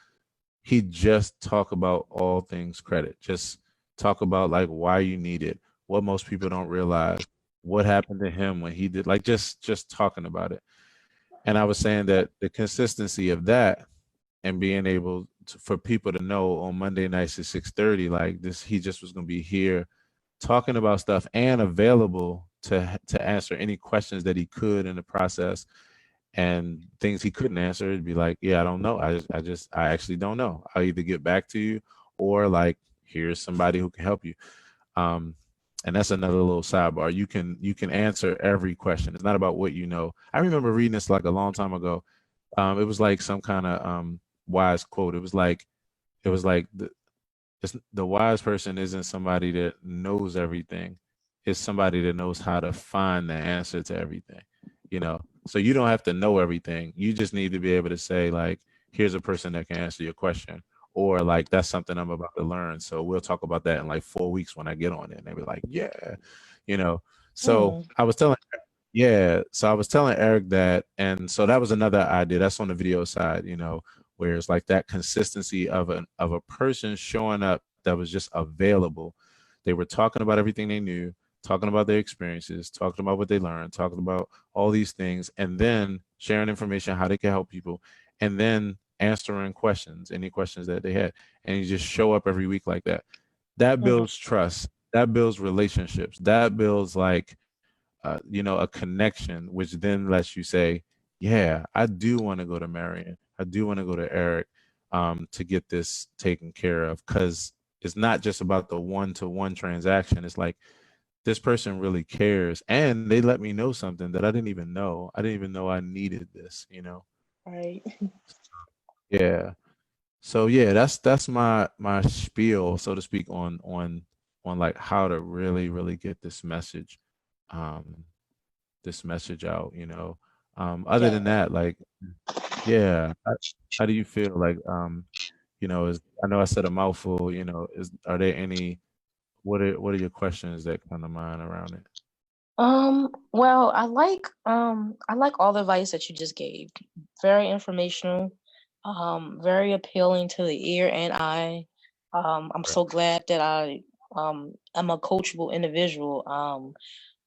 Speaker 1: he just talk about all things credit. Just talk about like why you need it, what most people don't realize, what happened to him when he did, like just talking about it. And I was saying that the consistency of that and being able to, for people to know on Monday nights at 6:30, like this, he just was going to be here talking about stuff and available to answer any questions that he could in the process, and things he couldn't answer. It'd be like, yeah, I don't know. I actually don't know. I'll either get back to you, or like, here's somebody who can help you. Um, And that's another little sidebar. You can answer every question. It's not about what you know. I remember reading this like a long time ago. It was like some kind of wise quote. It was like the wise person isn't somebody that knows everything. It's somebody that knows how to find the answer to everything. You know, so you don't have to know everything. You just need to be able to say like, here's a person that can answer your question, or like that's something I'm about to learn. So we'll talk about that in like 4 weeks when I get on it. And they be like, yeah, you know. So
Speaker 2: Hmm.
Speaker 1: I was telling yeah, so I was telling Eric that, and so that was another idea. That's on the video side, where it's like that consistency of a person showing up that was just available. They were talking about everything they knew, talking about their experiences, talking about what they learned, talking about all these things, and then sharing information how they can help people, and then answering questions, any questions that they had, and you just show up every week like that. That
Speaker 2: Hmm.
Speaker 1: builds trust. That builds relationships. That builds like a connection, which then lets you say, yeah, I do want to go to Marion. I do want to go to Eric to get this taken care of. Because it's not just about the one-to-one transaction. It's like this person really cares. And they let me know something that I didn't even know. I didn't even know I needed this.
Speaker 2: Right.
Speaker 1: Yeah. So yeah, that's my spiel, so to speak, on like how to really, really get um, this message out. Other than
Speaker 2: Yeah.
Speaker 1: that, like, yeah, how do you feel? Like, I know I said a mouthful. Are there any? What are your questions that come to mind around it?
Speaker 2: Well, I like all the advice that you just gave. Very informational, very appealing to the ear and eye. I'm
Speaker 1: Right,
Speaker 2: so glad that I'm a coachable individual.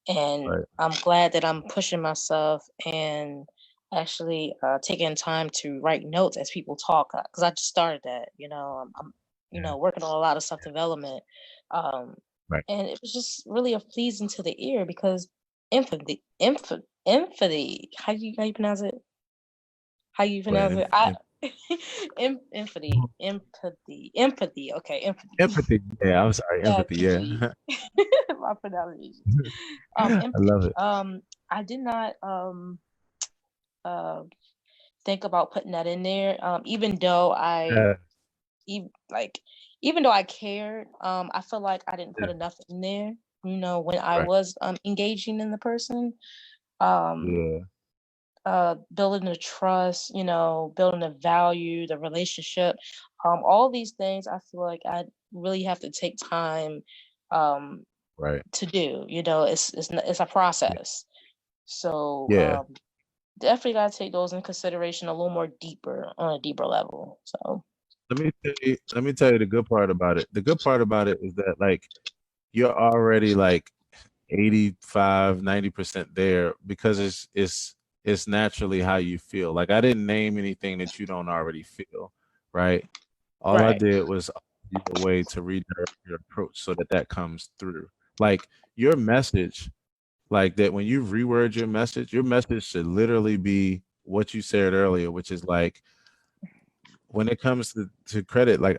Speaker 2: And
Speaker 1: right,
Speaker 2: I'm glad that I'm pushing myself and actually taking time to write notes as people talk because I just started that. I'm
Speaker 1: yeah,
Speaker 2: working on a lot of self development, um,
Speaker 1: right.
Speaker 2: and it was just really a pleasing to the ear because empathy. How you pronounce it? How you
Speaker 1: But
Speaker 2: pronounce it? Empathy. Okay, empathy.
Speaker 1: empathy, yeah. I'm sorry,
Speaker 2: Yeah,
Speaker 1: empathy, yeah.
Speaker 2: empathy. My pronunciation.
Speaker 1: I love
Speaker 2: Empathy.
Speaker 1: it.
Speaker 2: I did not uh think about putting that in there. Even though
Speaker 1: Yeah,
Speaker 2: like even though I cared, I feel like I didn't put
Speaker 1: yeah,
Speaker 2: enough in there. When I
Speaker 1: right,
Speaker 2: was engaging in the person, um,
Speaker 1: yeah,
Speaker 2: building the trust, building the value, the relationship, all these things. I feel like I really have to take time um
Speaker 1: right,
Speaker 2: to do. It's a
Speaker 1: yeah,
Speaker 2: process. So
Speaker 1: yeah.
Speaker 2: definitely gotta take those in consideration a little more deeper on a deeper level. So
Speaker 1: Let me tell you the good part about it. The good part about it is that like you're already like 85, 90% there because it's naturally how you feel. Like I didn't name anything that you don't already feel, right? All I
Speaker 2: right,
Speaker 1: did was offer you a way to redirect your approach so that that comes through. Like your message, like that when you reword your message should literally be what you said earlier, which is like when it comes to credit, like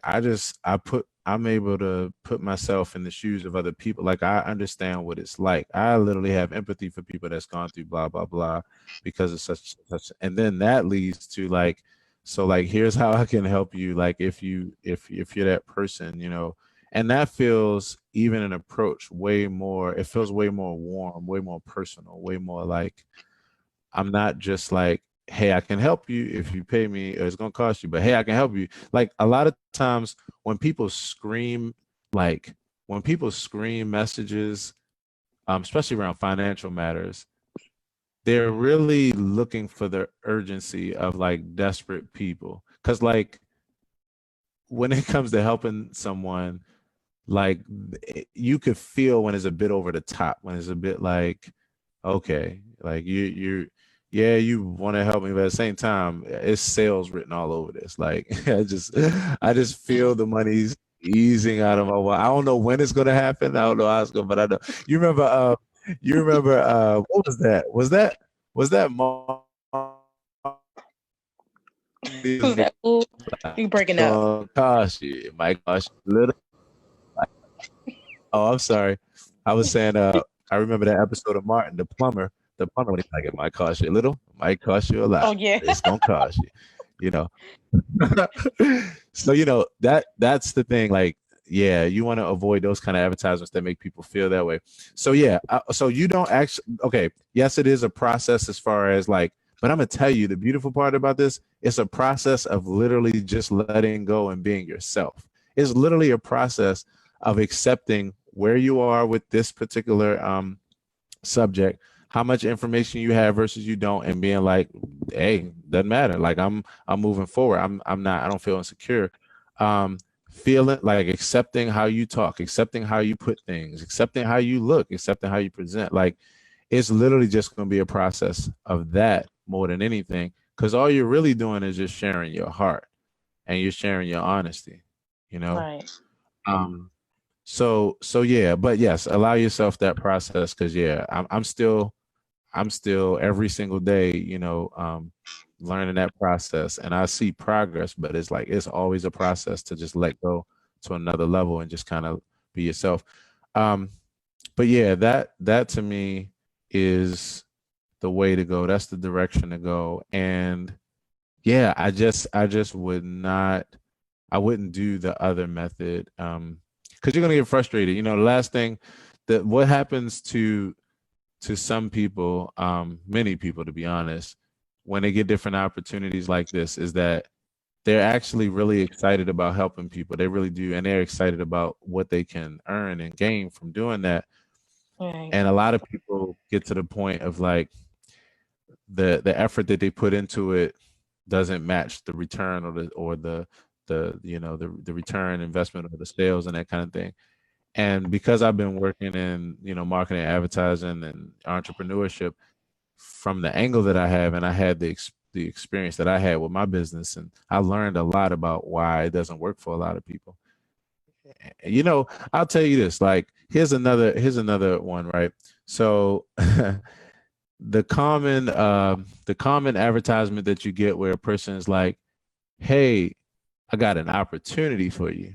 Speaker 1: I'm able to put myself in the shoes of other people. Like I understand what it's like. I literally have empathy for people that's gone through blah blah blah because of such, and then that leads to like, so like here's how I can help you. Like if you're that person. And that feels even an approach way more. It feels way more warm, way more personal, way more like I'm not just like, hey, I can help you if you pay me, or it's gonna cost you, but hey, I can help you. Like a lot of times when people scream, like when people scream messages, especially around financial matters, they're really looking for the urgency of like desperate people. Cause like when it comes to helping someone, like you could feel when it's a bit over the top, when it's a bit like, okay, like yeah, you want to help me, but at the same time, it's sales written all over this. Like I just feel the money's easing out of my wallet. I don't know when it's gonna happen. I don't know how it's going, but I know you remember what was that? Was that
Speaker 2: who's that? Ooh, you breaking up?
Speaker 1: gonna cost you? It might cost you a little. Oh, I'm sorry. I was saying, I remember that episode of Martin, the plumber. The plumber, when he's like, it might cost you a little, it might cost you a lot.
Speaker 2: Oh yeah.
Speaker 1: It's gonna cost you, you know. So that's the thing. Like, yeah, you want to avoid those kind of advertisements that make people feel that way. So yeah, so you don't actually. Okay, yes, it is a process as far as like. But I'm gonna tell you the beautiful part about this. It's a process of literally just letting go and being yourself. It's literally a process of accepting where you are with this particular subject, how much information you have versus you don't, and being like, hey, doesn't matter. Like I'm moving forward. I'm not. I don't feel insecure. Um, Feeling like accepting how you talk, accepting how you put things, accepting how you look, accepting how you present. Like it's literally just going to be a process of that more than anything, because all you're really doing is just sharing your heart and you're sharing your honesty. You know.
Speaker 2: Right.
Speaker 1: Um, so yeah, but yes, allow yourself that process because yeah, I'm still every single day, learning that process and I see progress, but it's like it's always a process to just let go to another level and just kind of be yourself. Um, but yeah, that to me is the way to go. That's the direction to go. And yeah, I just I wouldn't do the other method. Because you're gonna get frustrated. The last thing that what happens to some people, many people, to be honest, when they get different opportunities like this, is that they're actually really excited about helping people. They really do, and they're excited about what they can earn and gain from doing that.
Speaker 2: Right.
Speaker 1: And a lot of people get to the point of like the effort that they put into it doesn't match the return or the return investment or the sales and that kind of thing. And because I've been working in, marketing, advertising, and entrepreneurship from the angle that I have, and I had the experience that I had with my business, and I learned a lot about why it doesn't work for a lot of people. I'll tell you this. Like, here's another one, right? So, the common advertisement that you get where a person is like, "Hey, I got an opportunity for you,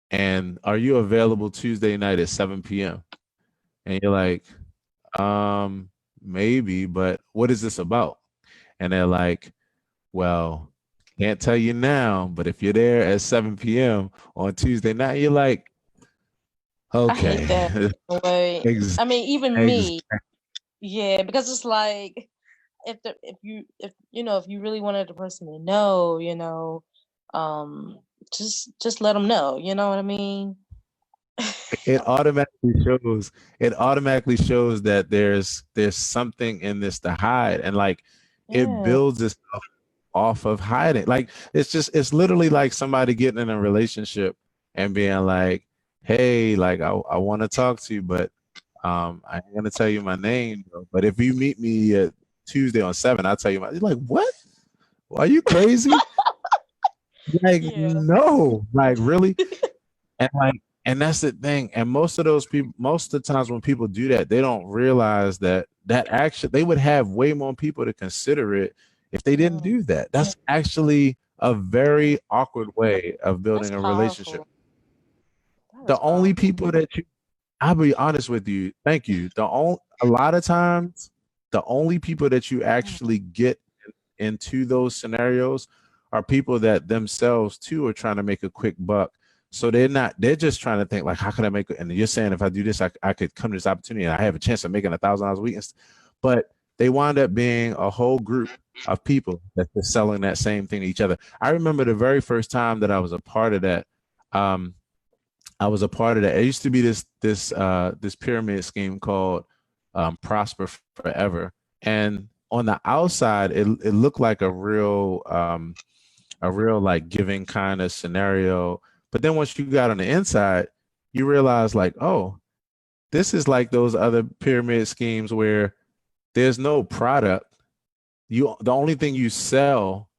Speaker 1: and are you available Tuesday night at 7 p.m.?" And you're like, maybe, but what is this about? And they're like, well, can't tell you now, but if you're there at 7 p.m. on Tuesday night, you're like,
Speaker 2: I hate that
Speaker 1: okay.
Speaker 2: in a way.
Speaker 1: ex-
Speaker 2: I mean, even
Speaker 1: ex-
Speaker 2: me, yeah, because it's like if you really wanted the person to know, um, just let them know. You know what I mean?
Speaker 1: it automatically shows that there's something in this to hide, and like it
Speaker 2: Yeah.
Speaker 1: builds itself off of hiding. Like it's literally like somebody getting in a relationship and being like, hey, like I want to talk to you, but I ain't gonna tell you my name, bro. But if you meet me at Tuesday on 7, I'll tell you my. You're like, what? Are you crazy? Like,
Speaker 2: Yeah.
Speaker 1: no, like really? And that's the thing. And most of those people, most of the times when people do that, they don't realize that actually they would have way more people to consider it if they didn't
Speaker 2: Mm,
Speaker 1: do that. That's actually a very awkward way of
Speaker 2: that's
Speaker 1: building a relationship.
Speaker 2: powerful. That is
Speaker 1: The only
Speaker 2: powerful.
Speaker 1: people that you, I'll be honest with you, thank you. A lot of times, the only people that you
Speaker 2: Mm,
Speaker 1: actually get into those scenarios are people that themselves too are trying to make a quick buck. So they're just trying to think like, how can I make it? And you're saying if I do this, I could come to this opportunity and I have a chance of making $1,000 a week. But they wind up being a whole group of people that are selling that same thing to each other. I remember the very first time that I was a part of that. Um, I was a part of that. It used to be this pyramid scheme called Prosper Forever, and on the outside, it looked like a real like giving kind of scenario. But then once you got on the inside, you realize like, oh, this is like those other pyramid schemes where there's no product. The only thing you sell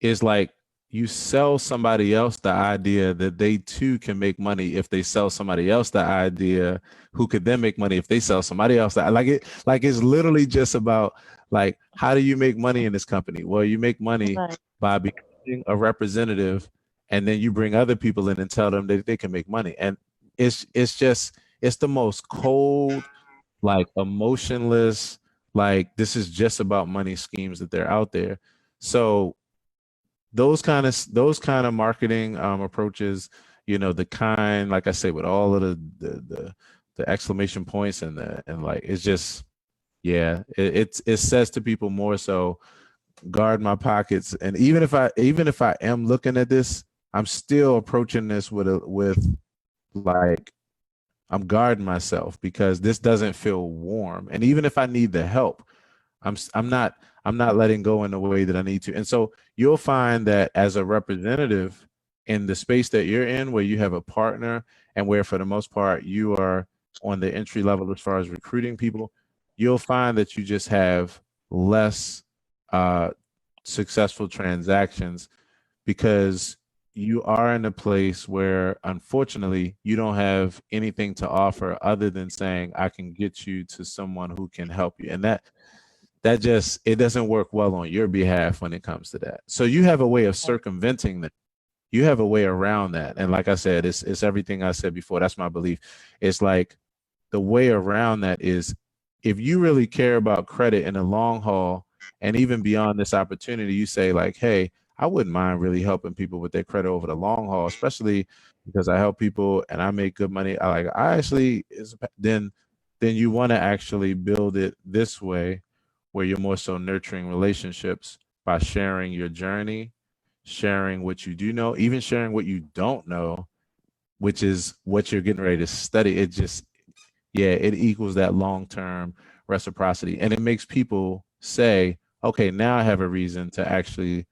Speaker 1: is like you sell somebody else the idea that they too can make money if they sell somebody else the idea who could then make money if they sell somebody else that like it's literally just about like how do you make money in this company? Well, you make money
Speaker 2: right.
Speaker 1: by becoming a representative, and then you bring other people in and tell them that they can make money. And it's just it's the most cold, like emotionless, like this is just about money schemes that they're out there. So those kind of marketing approaches, the kind, like I say, with all of the exclamation points and like it's just, yeah, it says to people more so, guard my pockets. And even if I am looking at this, I'm still approaching this with like, I'm guarding myself because this doesn't feel warm. And even if I need the help, I'm not letting go in the way that I need to. And so you'll find that as a representative in the space that you're in, where you have a partner and where for the most part you are on the entry level as far as recruiting people, you'll find that you just have less uh, successful transactions because you are in a place where unfortunately you don't have anything to offer other than saying I can get you to someone who can help you. And that just, it doesn't work well on your behalf when it comes to that. So you have a way of circumventing that. You have a way around that. And like I said, it's everything I said before. That's my belief. It's like the way around that is, if you really care about credit in the long haul and even beyond this opportunity, you say like, hey, I wouldn't mind really helping people with their credit over the long haul, especially because I help people and I make good money. I actually is then you want to actually build it this way, where you're more so nurturing relationships by sharing your journey, sharing what you do know, even sharing what you don't know, which is what you're getting ready to study. It just, yeah, it equals that long term reciprocity. And it makes people say, okay, now I have a reason to actually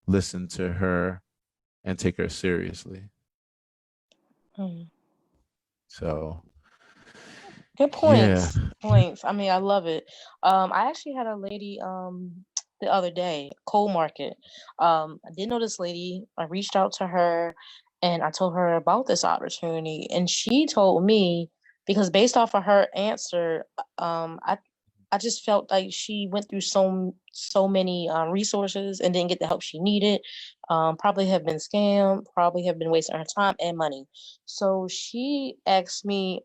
Speaker 1: listen to her and take her seriously.
Speaker 2: Mm.
Speaker 1: So,
Speaker 2: Good
Speaker 1: yeah.
Speaker 2: points. Points. I mean, I love it. I actually had a lady the other day, cold market. I didn't know this lady. I reached out to her and I told her about this opportunity. And she told me, because based off of her answer, I just felt like she went through so many resources and didn't get the help she needed. Probably have been scammed, probably have been wasting her time and money. So she asked me,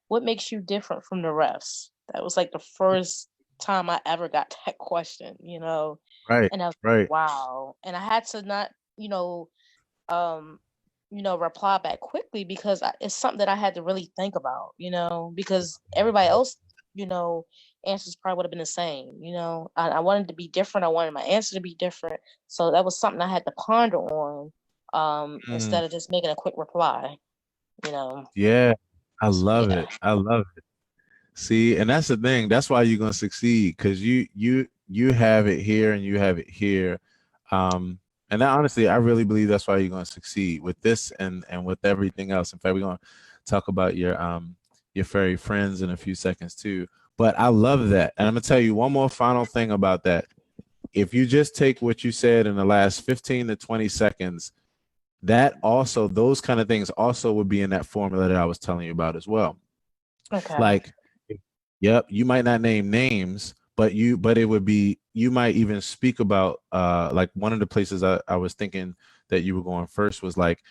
Speaker 2: what makes you different from the rest? That was like the first time I ever got that question.
Speaker 1: Right.
Speaker 2: And I was like,
Speaker 1: Right.
Speaker 2: wow. And I had to not, um, reply back quickly because it's something that I had to really think about, because everybody else, you know, answers probably would have been the same. I wanted to be different. I wanted my answer to be different. So that was something I had to ponder on,
Speaker 1: Mm,
Speaker 2: instead of just making a quick reply.
Speaker 1: yeah. I
Speaker 2: So
Speaker 1: love
Speaker 2: yeah.
Speaker 1: it. I love it. See, and that's the thing. That's why you're gonna succeed, because you have it here and you have it here. Um, and that, honestly, I really believe that's why you're gonna succeed with this and with everything else. In fact, we're gonna talk about your furry friends in a few seconds too. But I love that. And I'm gonna tell you one more final thing about that. If you just take what you said in the last 15 to 20 seconds, that also, those kind of things also would be in that formula that I was telling you about as well.
Speaker 2: Okay.
Speaker 1: Like, yep, you might not name names, but it would be, you might even speak about like one of the places I was thinking that you were going first was like,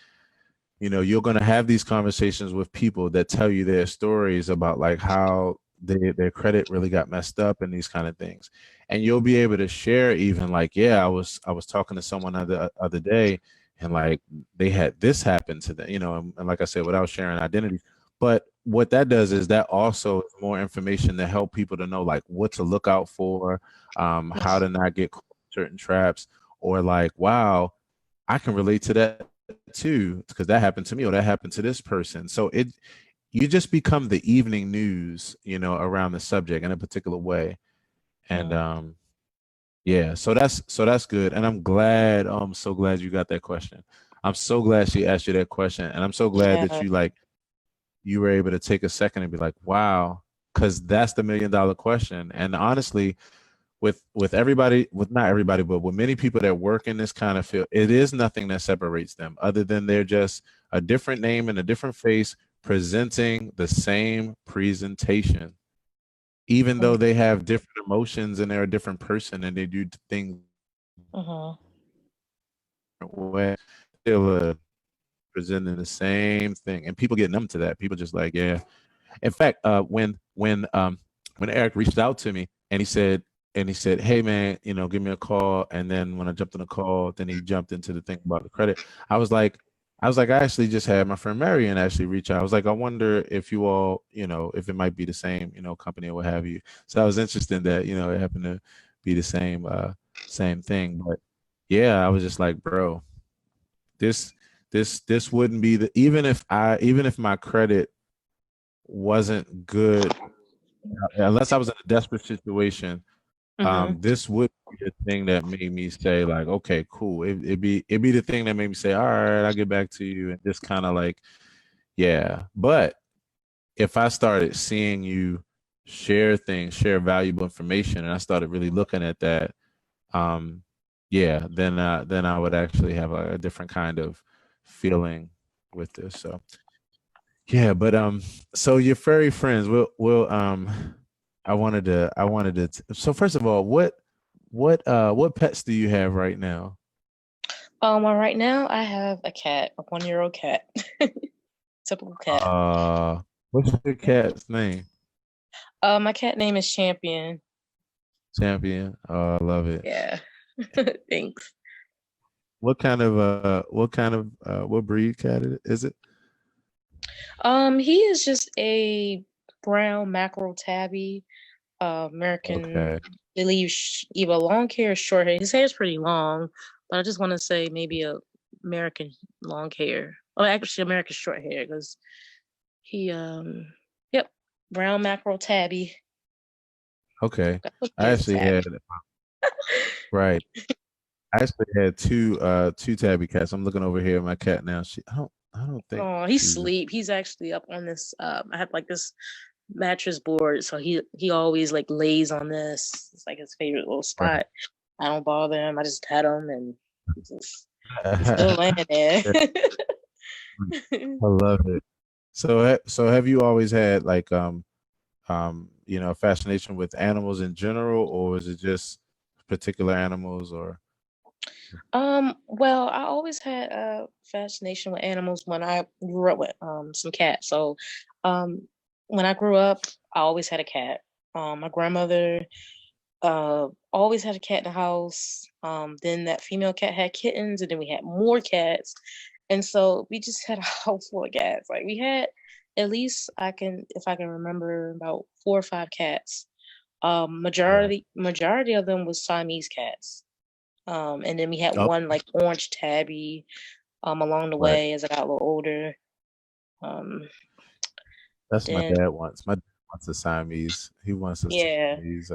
Speaker 1: you're going to have these conversations with people that tell you their stories about like how their credit really got messed up and these kind of things. And you'll be able to share even like, yeah, I was talking to someone the other day and like they had this happen to them, and like I said, without sharing identity. But what that does is that also is more information to help people to know like what to look out for, how to not get caught in certain traps, or like, wow, I can relate to that too because that happened to me or that happened to this person. So you just become the evening news, around the subject in a particular way. And
Speaker 2: Mm.
Speaker 1: yeah, so that's good. And I'm so glad you got that question. I'm so glad she asked you that question. And I'm so glad that
Speaker 2: Yeah.
Speaker 1: you were able to take a second and be like, wow, because that's the $1 million question. And honestly, with everybody, with not everybody, but with many people that work in this kind of field, it is nothing that separates them other than they're just a different name and a different face presenting the same presentation, even though
Speaker 2: Mm.
Speaker 1: they have different emotions and they're a different person and they do things
Speaker 2: Mhm.
Speaker 1: a different way. Still a presenting the same thing, and people get numb to that. People just like, yeah. In fact, when Eric reached out to me and he said, "Hey man, give me a call." And then when I jumped on the call, then he jumped into the thing about the credit. I was like, I actually just had my friend Marion actually reach out. I was like, I wonder if you all, if it might be the same, company or what have you. So I was interested that, it happened to be the same thing. But yeah, I was just like, bro, this this wouldn't be the even if my credit wasn't good, unless I was in a desperate situation,
Speaker 2: Mm-hmm.
Speaker 1: this would be the thing that made me say like, okay, cool. It'd be the thing that made me say, all right, I'll get back to you, and just kind of like, yeah. But if I started seeing you share valuable information, and I started really looking at that, um, yeah, then I would actually have a different kind of feeling with this. So yeah, but so your furry friends, so first of all, what pets do you have right now?
Speaker 2: Well, right now I have a cat, a 1-year-old cat, typical cat.
Speaker 1: What's your cat's name?
Speaker 2: My cat name is Champion.
Speaker 1: Champion. Oh, I love it.
Speaker 2: Yeah, thanks.
Speaker 1: What breed cat is it?
Speaker 2: He is just a brown mackerel tabby, American.
Speaker 1: Okay.
Speaker 2: Believe either long hair or short hair. His hair is pretty long, but I just want to say maybe a American long hair. Oh, actually, American short hair because he yep, brown mackerel tabby.
Speaker 1: Okay.
Speaker 2: Look
Speaker 1: I
Speaker 2: his
Speaker 1: actually had
Speaker 2: tabby.
Speaker 1: right. I actually had two tabby cats. I'm looking over here at my cat now. I don't think
Speaker 2: Oh, he
Speaker 1: she's
Speaker 2: sleep. He's actually up on this. I have like this mattress board, so he always like lays on this. It's like his favorite little
Speaker 1: right.
Speaker 2: spot. I don't bother him. I just pet him, and he's still laying there.
Speaker 1: I love it. So have you always had like a fascination with animals in general, or is it just particular animals or
Speaker 2: Well, I always had a fascination with animals when I grew up with some cats. So, um, when I grew up, I always had a cat. My grandmother always had a cat in the house. Then that female cat had kittens, and then we had more cats, and so we just had a house full of cats. Like we had at least if I can remember, about 4 or 5 cats.
Speaker 1: right?
Speaker 2: Majority of them was Siamese cats. And then we had
Speaker 1: Oh,
Speaker 2: one like orange tabby along the
Speaker 1: right.
Speaker 2: way as I got a little older. Um,
Speaker 1: That's my
Speaker 2: then
Speaker 1: dad wants. My dad wants a Siamese. He wants a
Speaker 2: yeah,
Speaker 1: Siamese.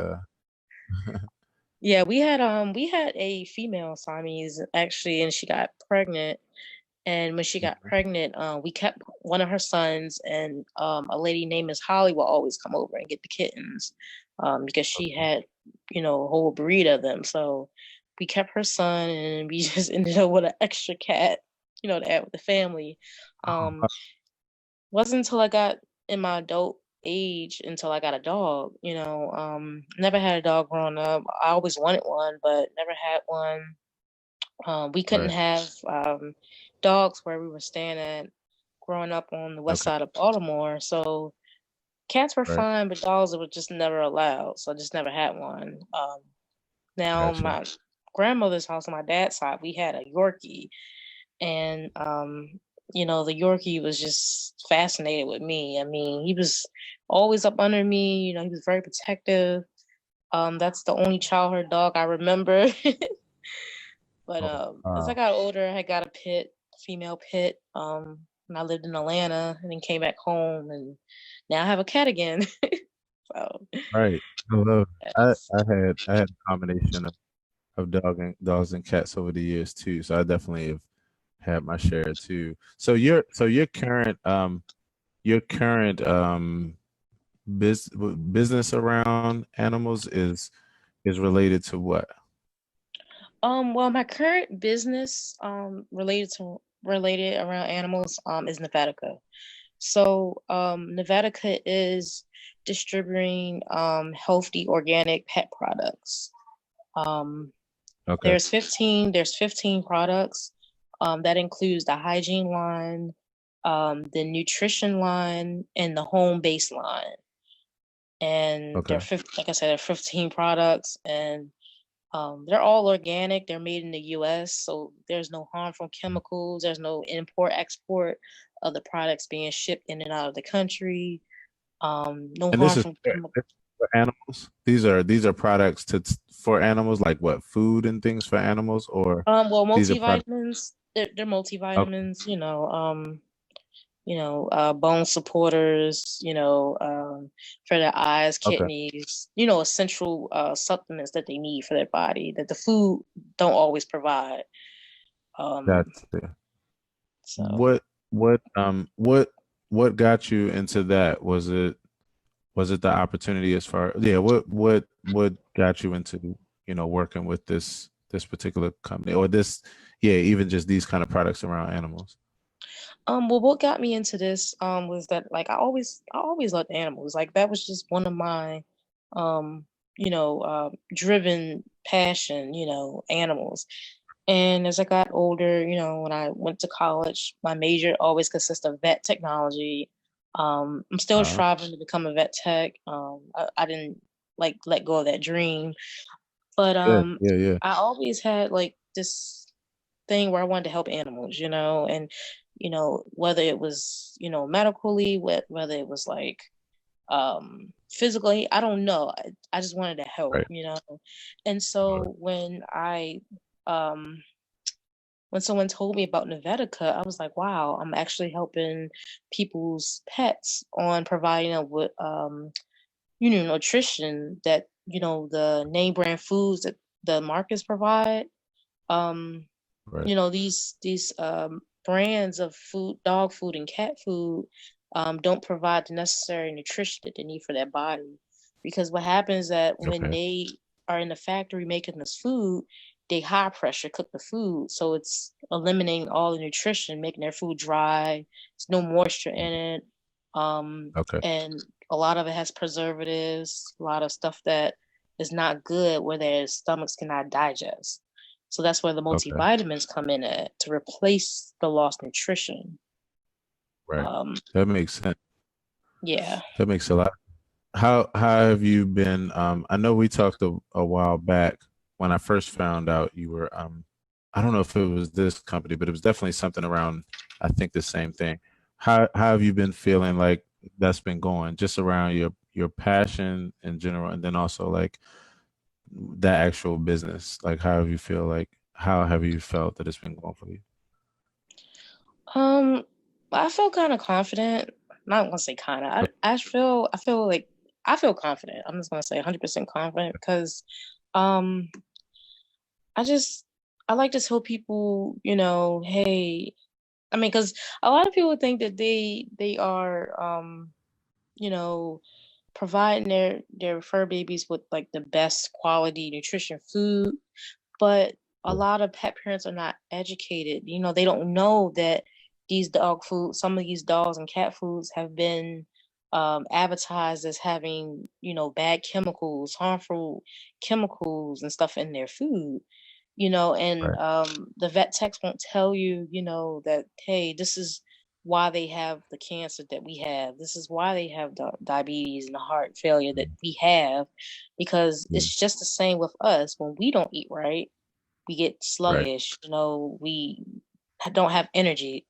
Speaker 2: yeah, we had a female Siamese actually, and she got pregnant. And when she got
Speaker 1: Mhm.
Speaker 2: pregnant, we kept one of her sons, and a lady named Miss Holly will always come over and get the kittens, because she
Speaker 1: Okay.
Speaker 2: had, a whole breed of them. So we kept her son, and we just ended up with an extra cat, to add with the family. Um,
Speaker 1: Oh,
Speaker 2: wasn't until I got in my adult age until I got a dog. Never had a dog growing up. I always wanted one, but never had one. We couldn't
Speaker 1: right.
Speaker 2: have dogs where we were staying at growing up on the west
Speaker 1: Okay.
Speaker 2: side of Baltimore. So cats were
Speaker 1: Right.
Speaker 2: fine, but dogs were just never allowed. So I just never had one. Now
Speaker 1: Gotcha.
Speaker 2: my grandmother's house on my dad's side, we had a Yorkie, and the Yorkie was just fascinated with me. I mean, he was always up under me. He was very protective. That's the only childhood dog I remember. But
Speaker 1: Oh,
Speaker 2: as I got older, I got a female pit. And I lived in Atlanta, and then came back home, and now I have a cat again. So
Speaker 1: right. I love.
Speaker 2: yes.
Speaker 1: I had a combination of dogs and cats over the years too. So I definitely have had my share too. So your current business around animals is related to what?
Speaker 2: Well, my current business related around animals is Nevadica. So Nevadica is distributing healthy organic pet products. Um,
Speaker 1: Okay.
Speaker 2: there's 15 products. That includes the hygiene line, the nutrition line, and the home base line. And
Speaker 1: Okay.
Speaker 2: like I said, there are 15 products, and they're all organic. They're made in the U.S., so there's no harmful chemicals. There's no import export of the products being shipped in and out of the country. No
Speaker 1: And this is
Speaker 2: harmful chemicals.
Speaker 1: for animals. These are products for animals, like what, food and things for animals, or
Speaker 2: Well,
Speaker 1: these are products.
Speaker 2: multivitamins. They're
Speaker 1: Okay.
Speaker 2: multivitamins. Bone supporters. For their eyes,
Speaker 1: Okay.
Speaker 2: kidneys. Essential supplements that they need for their body that the food don't always provide. Um,
Speaker 1: That's it.
Speaker 2: so.
Speaker 1: What got you into that? Was it the opportunity as far, yeah, what got you into, working with this particular company, or this, yeah, even just these kind of products around animals?
Speaker 2: Well, what got me into this was that like I always loved animals. Like that was just one of my driven passion, animals. And as I got older, when I went to college, my major always consists of vet technology. I'm still
Speaker 1: Uh,
Speaker 2: striving to become a vet tech. I didn't like let go of that dream, but
Speaker 1: Good. Yeah, yeah.
Speaker 2: I always had like this thing where I wanted to help animals, and whether it was, medically, whether it was like physically, I don't know. I just wanted to help,
Speaker 1: Right.
Speaker 2: And
Speaker 1: Right.
Speaker 2: so um when someone told me about Novetica, I was like, wow, I'm actually helping people's pets on providing them with nutrition that, the name brand foods that the markets provide. Um
Speaker 1: Right.
Speaker 2: these brands of food, dog food and cat food, don't provide the necessary nutrition that they need for their body. Because what happens is that when
Speaker 1: Okay.
Speaker 2: they are in the factory making this food, they high pressure cook the food, so it's eliminating all the nutrition, making their food dry. There's no moisture in it,
Speaker 1: Okay.
Speaker 2: and a lot of it has preservatives, a lot of stuff that is not good where their stomachs cannot digest. So that's where the
Speaker 1: Okay.
Speaker 2: multivitamins come in at to replace the lost nutrition.
Speaker 1: Right.
Speaker 2: Um,
Speaker 1: That makes sense.
Speaker 2: yeah.
Speaker 1: That makes a lot. How have you been? I know we talked a while back when I first found out you were, I don't know if it was this company, but it was definitely something around, I think, the same thing. How have you been feeling like that's been going, just around your passion in general, and then also like that actual business? Like, how have you felt that it's been going for you?
Speaker 2: Um, I feel kind of confident. Not gonna say kind of. I feel like I feel confident. I'm just gonna say 100% confident because, um, I just I like to tell people, hey, I mean, because a lot of people think that they are, you know, providing their fur babies with like the best quality nutrition food, but a
Speaker 1: Yeah.
Speaker 2: lot of pet parents are not educated. They don't know that some of these dogs and cat foods have been advertised as having, bad chemicals, harmful chemicals and stuff in their food. And
Speaker 1: Right.
Speaker 2: the vet techs won't tell you, that hey, this is why they have the cancer that we have. This is why they have the diabetes and the heart failure that we have, because
Speaker 1: Yeah.
Speaker 2: it's just the same with us. When we don't eat right, we get
Speaker 1: Right.
Speaker 2: sluggish, we don't have energy.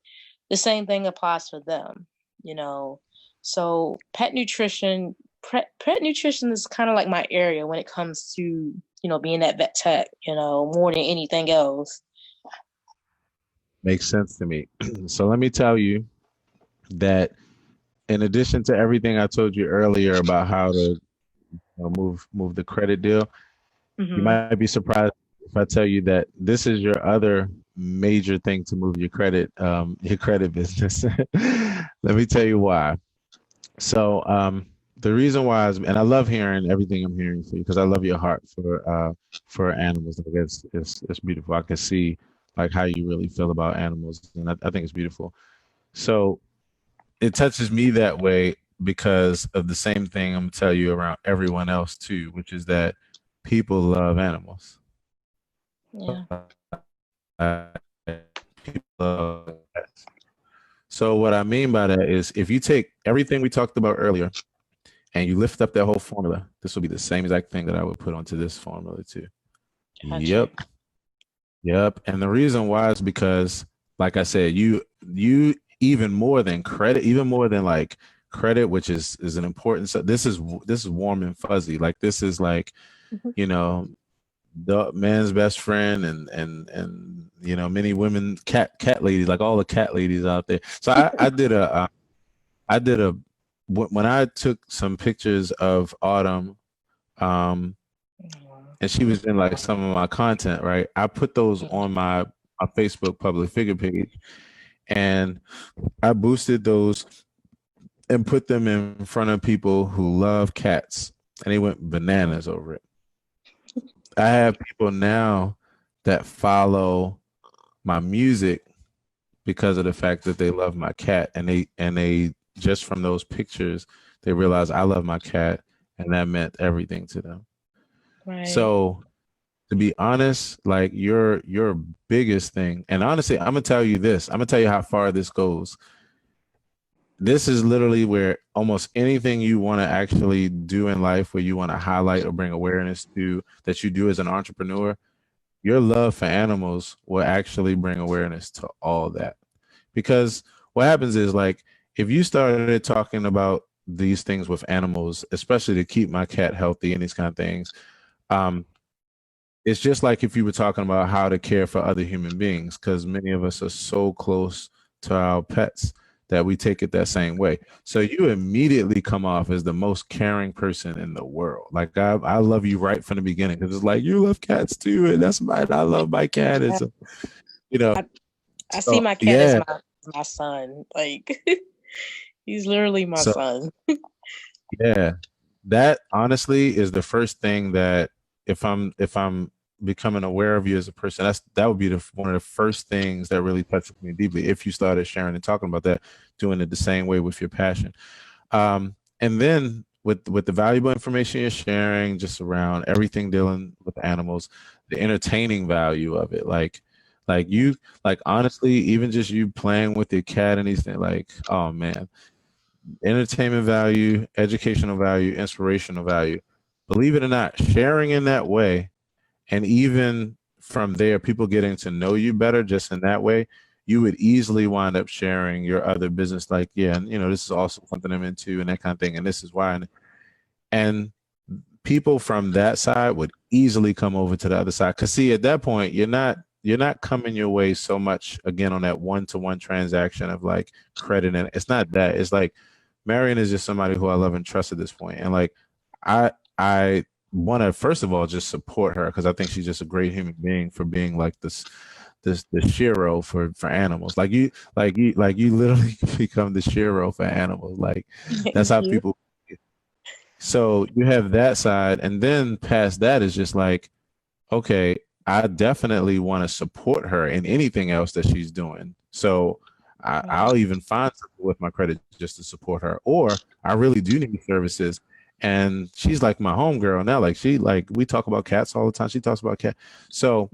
Speaker 2: The same thing applies for them, you know. So pet nutrition is kind of like my area when it comes to, being that vet tech, more than anything else.
Speaker 1: Makes sense to me. So let me tell you that in addition to everything I told you earlier about how to, move the credit deal, you
Speaker 2: Hmm.
Speaker 1: might be surprised if I tell you that this is your other major thing to move your credit business. Let me tell you why. So the reason why is, and I love hearing everything I'm hearing for you because I love your heart for animals. Like it's beautiful. I can see like how you really feel about animals, and I think it's beautiful. So it touches me that way because of the same thing I'm gonna tell you around everyone else too, which is that people love animals.
Speaker 2: Yeah.
Speaker 1: people love cats. So what I mean by that is if you take everything we talked about earlier and you lift up that whole formula, this will be the same exact thing that I would put onto this formula too.
Speaker 2: Gotcha.
Speaker 1: Yep. Yep. And the reason why is because, like I said, you even more than credit, even more than like credit, which is an important. So this is warm and fuzzy. Like this is like,
Speaker 2: Mhm.
Speaker 1: you know, the man's best friend and many women cat ladies, like all the cat ladies out there. So I did a when I took some pictures of Autumn, um
Speaker 2: Aw.
Speaker 1: and she was in like some of my content, right? I put those
Speaker 2: Mhm.
Speaker 1: on my Facebook public figure page, and I boosted those and put them in front of people who love cats, and they went bananas over it. I have people now that follow my music because of the fact that they love my cat, and they just from those pictures they realize I love my cat, and that meant everything to them.
Speaker 2: Right.
Speaker 1: So to be honest, like your biggest thing, and honestly, I'm gonna tell you this. I'm gonna tell you how far this goes. This is literally where almost anything you want to actually do in life, where you want to highlight or bring awareness to that you do as an entrepreneur, your love for animals will actually bring awareness to all that. Because what happens is like if you started talking about these things with animals, especially to keep my cat healthy and these kind of things, um, it's just like if you were talking about how to care for other human beings, because many of us are so close to our pets that we take it that same way. So you immediately come off as the most caring person in the world. Like I love you right from the beginning because it's like you love cats too, and that's mine. I love my cat.
Speaker 2: Yeah.
Speaker 1: It's you know,
Speaker 2: I, I see
Speaker 1: so
Speaker 2: my cat as
Speaker 1: yeah.
Speaker 2: my son. Like he's literally my
Speaker 1: So
Speaker 2: son.
Speaker 1: yeah, that honestly is the first thing that if I'm becoming aware of you as a person, that would be one of the first things that really touches me deeply. If you started sharing and talking about that, doing it the same way with your passion, and then with the valuable information you're sharing, just around everything dealing with animals, the entertaining value of it, like you, like honestly, even just you playing with your cat and these things, like oh man, entertainment value, educational value, inspirational value. Believe it or not, sharing in that way, and even from there, people getting to know you better just in that way, you would easily wind up sharing your other business. Like, yeah, and this is also something I'm into, and that kind of thing, and this is why. And people from that side would easily come over to the other side. Cause see, at that point, you're not coming your way so much again on that one-to-one transaction of like credit. And it's not that. It's like Marion is just somebody who I love and trust at this point. And like I want to first of all just support her because I think she's just a great human being for being like the shiro for animals. Like you literally become the shiro for animals. Like that's
Speaker 2: Thank
Speaker 1: how
Speaker 2: you.
Speaker 1: people. So you have that side, and then past that is just like, okay, I definitely want to support her in anything else that she's doing. So I'll even find something with my credit just to support her, or I really do need services. And she's like my homegirl now. Like we talk about cats all the time. She talks about cat. So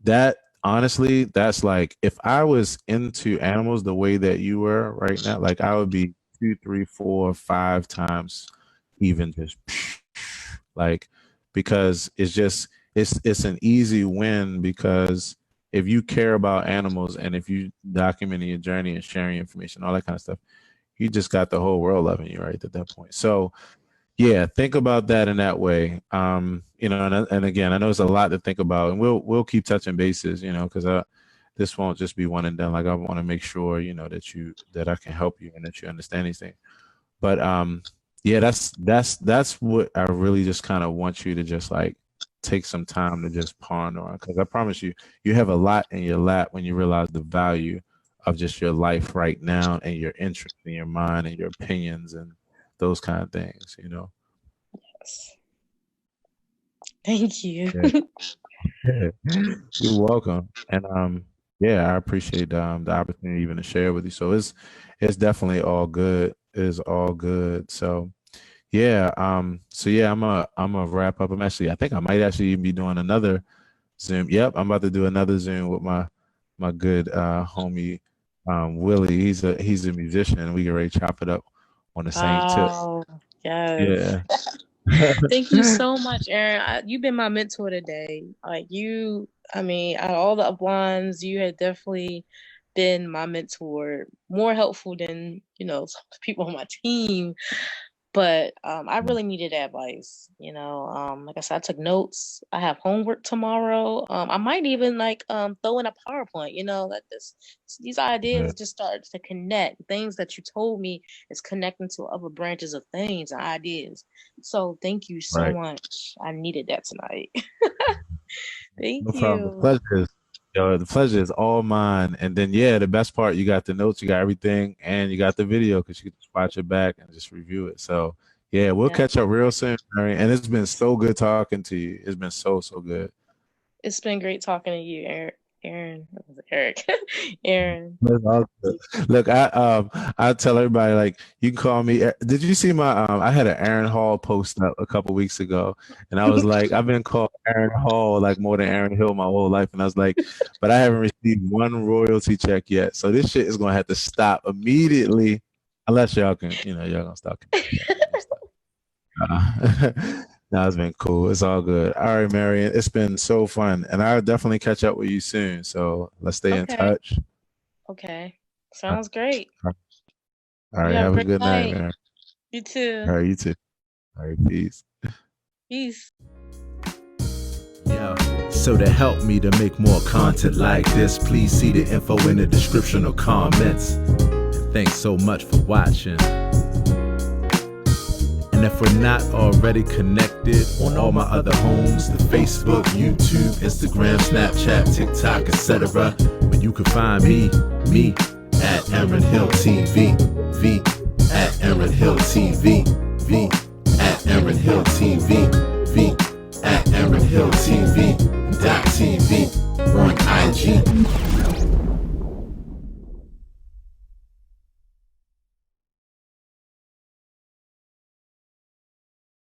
Speaker 1: that honestly, that's like if I was into animals the way that you were right now, like I would be two, three, four, five times even just like because it's an easy win because if you care about animals and if you documenting your journey and sharing information, all that kind of stuff, you just got the whole world loving you right at that point. So yeah, think about that in that way. And again, I know it's a lot to think about, and we'll keep touching bases, because this won't just be one and done. Like I want to make sure, that I can help you and that you understand these things. But yeah, that's what I really just kind of want you to just like take some time to just ponder on, because I promise you, you have a lot in your lap when you realize the value of just your life right now and your interest in your mind and your opinions and those kind of things.
Speaker 2: Yes. Thank you.
Speaker 1: Yeah. You're welcome. And yeah, I appreciate the opportunity even to share with you. So it's definitely all good. It's all good. So yeah, I'm a wrap up. I think I might actually be doing another Zoom. Yep, I'm about to do another Zoom with my good homie Willie. He's a musician. We can already chop it up on the same tip.
Speaker 2: Wow. Yes.
Speaker 1: Yeah.
Speaker 2: Thank you so much, Aaron. You've been my mentor today. Like you, I mean, out of all the uplines, you had definitely been my mentor, more helpful than, some people on my team. But I really needed advice. Like I said, I took notes. I have homework tomorrow. I might even like throw in a PowerPoint. Like these
Speaker 1: Yeah.
Speaker 2: ideas just start to connect. Things that you told me is connecting to other branches of things and ideas. So thank you so
Speaker 1: Right.
Speaker 2: much. I needed that tonight. Thank
Speaker 1: No problem.
Speaker 2: you.
Speaker 1: The pleasure is all mine. And then yeah, the best part, you got the notes, you got everything, and you got the video because you can just watch it back and just review it. So yeah, we'll
Speaker 2: Yeah,
Speaker 1: catch up real soon, Mary. And it's been so good talking to you. It's been so good.
Speaker 2: it's been great talking to you, Eric. Aaron, what was it? Eric, Aaron.
Speaker 1: That's all good. Look, I tell everybody like you can call me. Did you see my I had an Aaron Hall post up a couple weeks ago, and I was like, I've been called Aaron Hall like more than Aaron Hill my whole life, and I was like, but I haven't received one royalty check yet, so this shit is gonna have to stop immediately, unless y'all gonna stop. Uh, no, it's been cool. It's all good. All right, Marion, it's been so fun, and I'll definitely catch up with you soon. So let's stay in
Speaker 2: Okay.
Speaker 1: touch.
Speaker 2: Okay. Sounds great.
Speaker 1: All
Speaker 2: You
Speaker 1: right,
Speaker 2: have a
Speaker 1: have a
Speaker 2: great
Speaker 1: good night,
Speaker 2: night.
Speaker 1: man.
Speaker 2: You too.
Speaker 1: All right, you too. All right, peace.
Speaker 2: Peace.
Speaker 3: Yeah. So to help me to make more content like this, please see the info in the description or comments. And thanks so much for watching. And if we're not already connected on all my other homes, the Facebook, YouTube, Instagram, Snapchat, TikTok, etc., where you can find me at Aaron Hill TV, V at Aaron Hill TV, V at Aaron Hill TV, V at Aaron Hill TV, .TV on IG.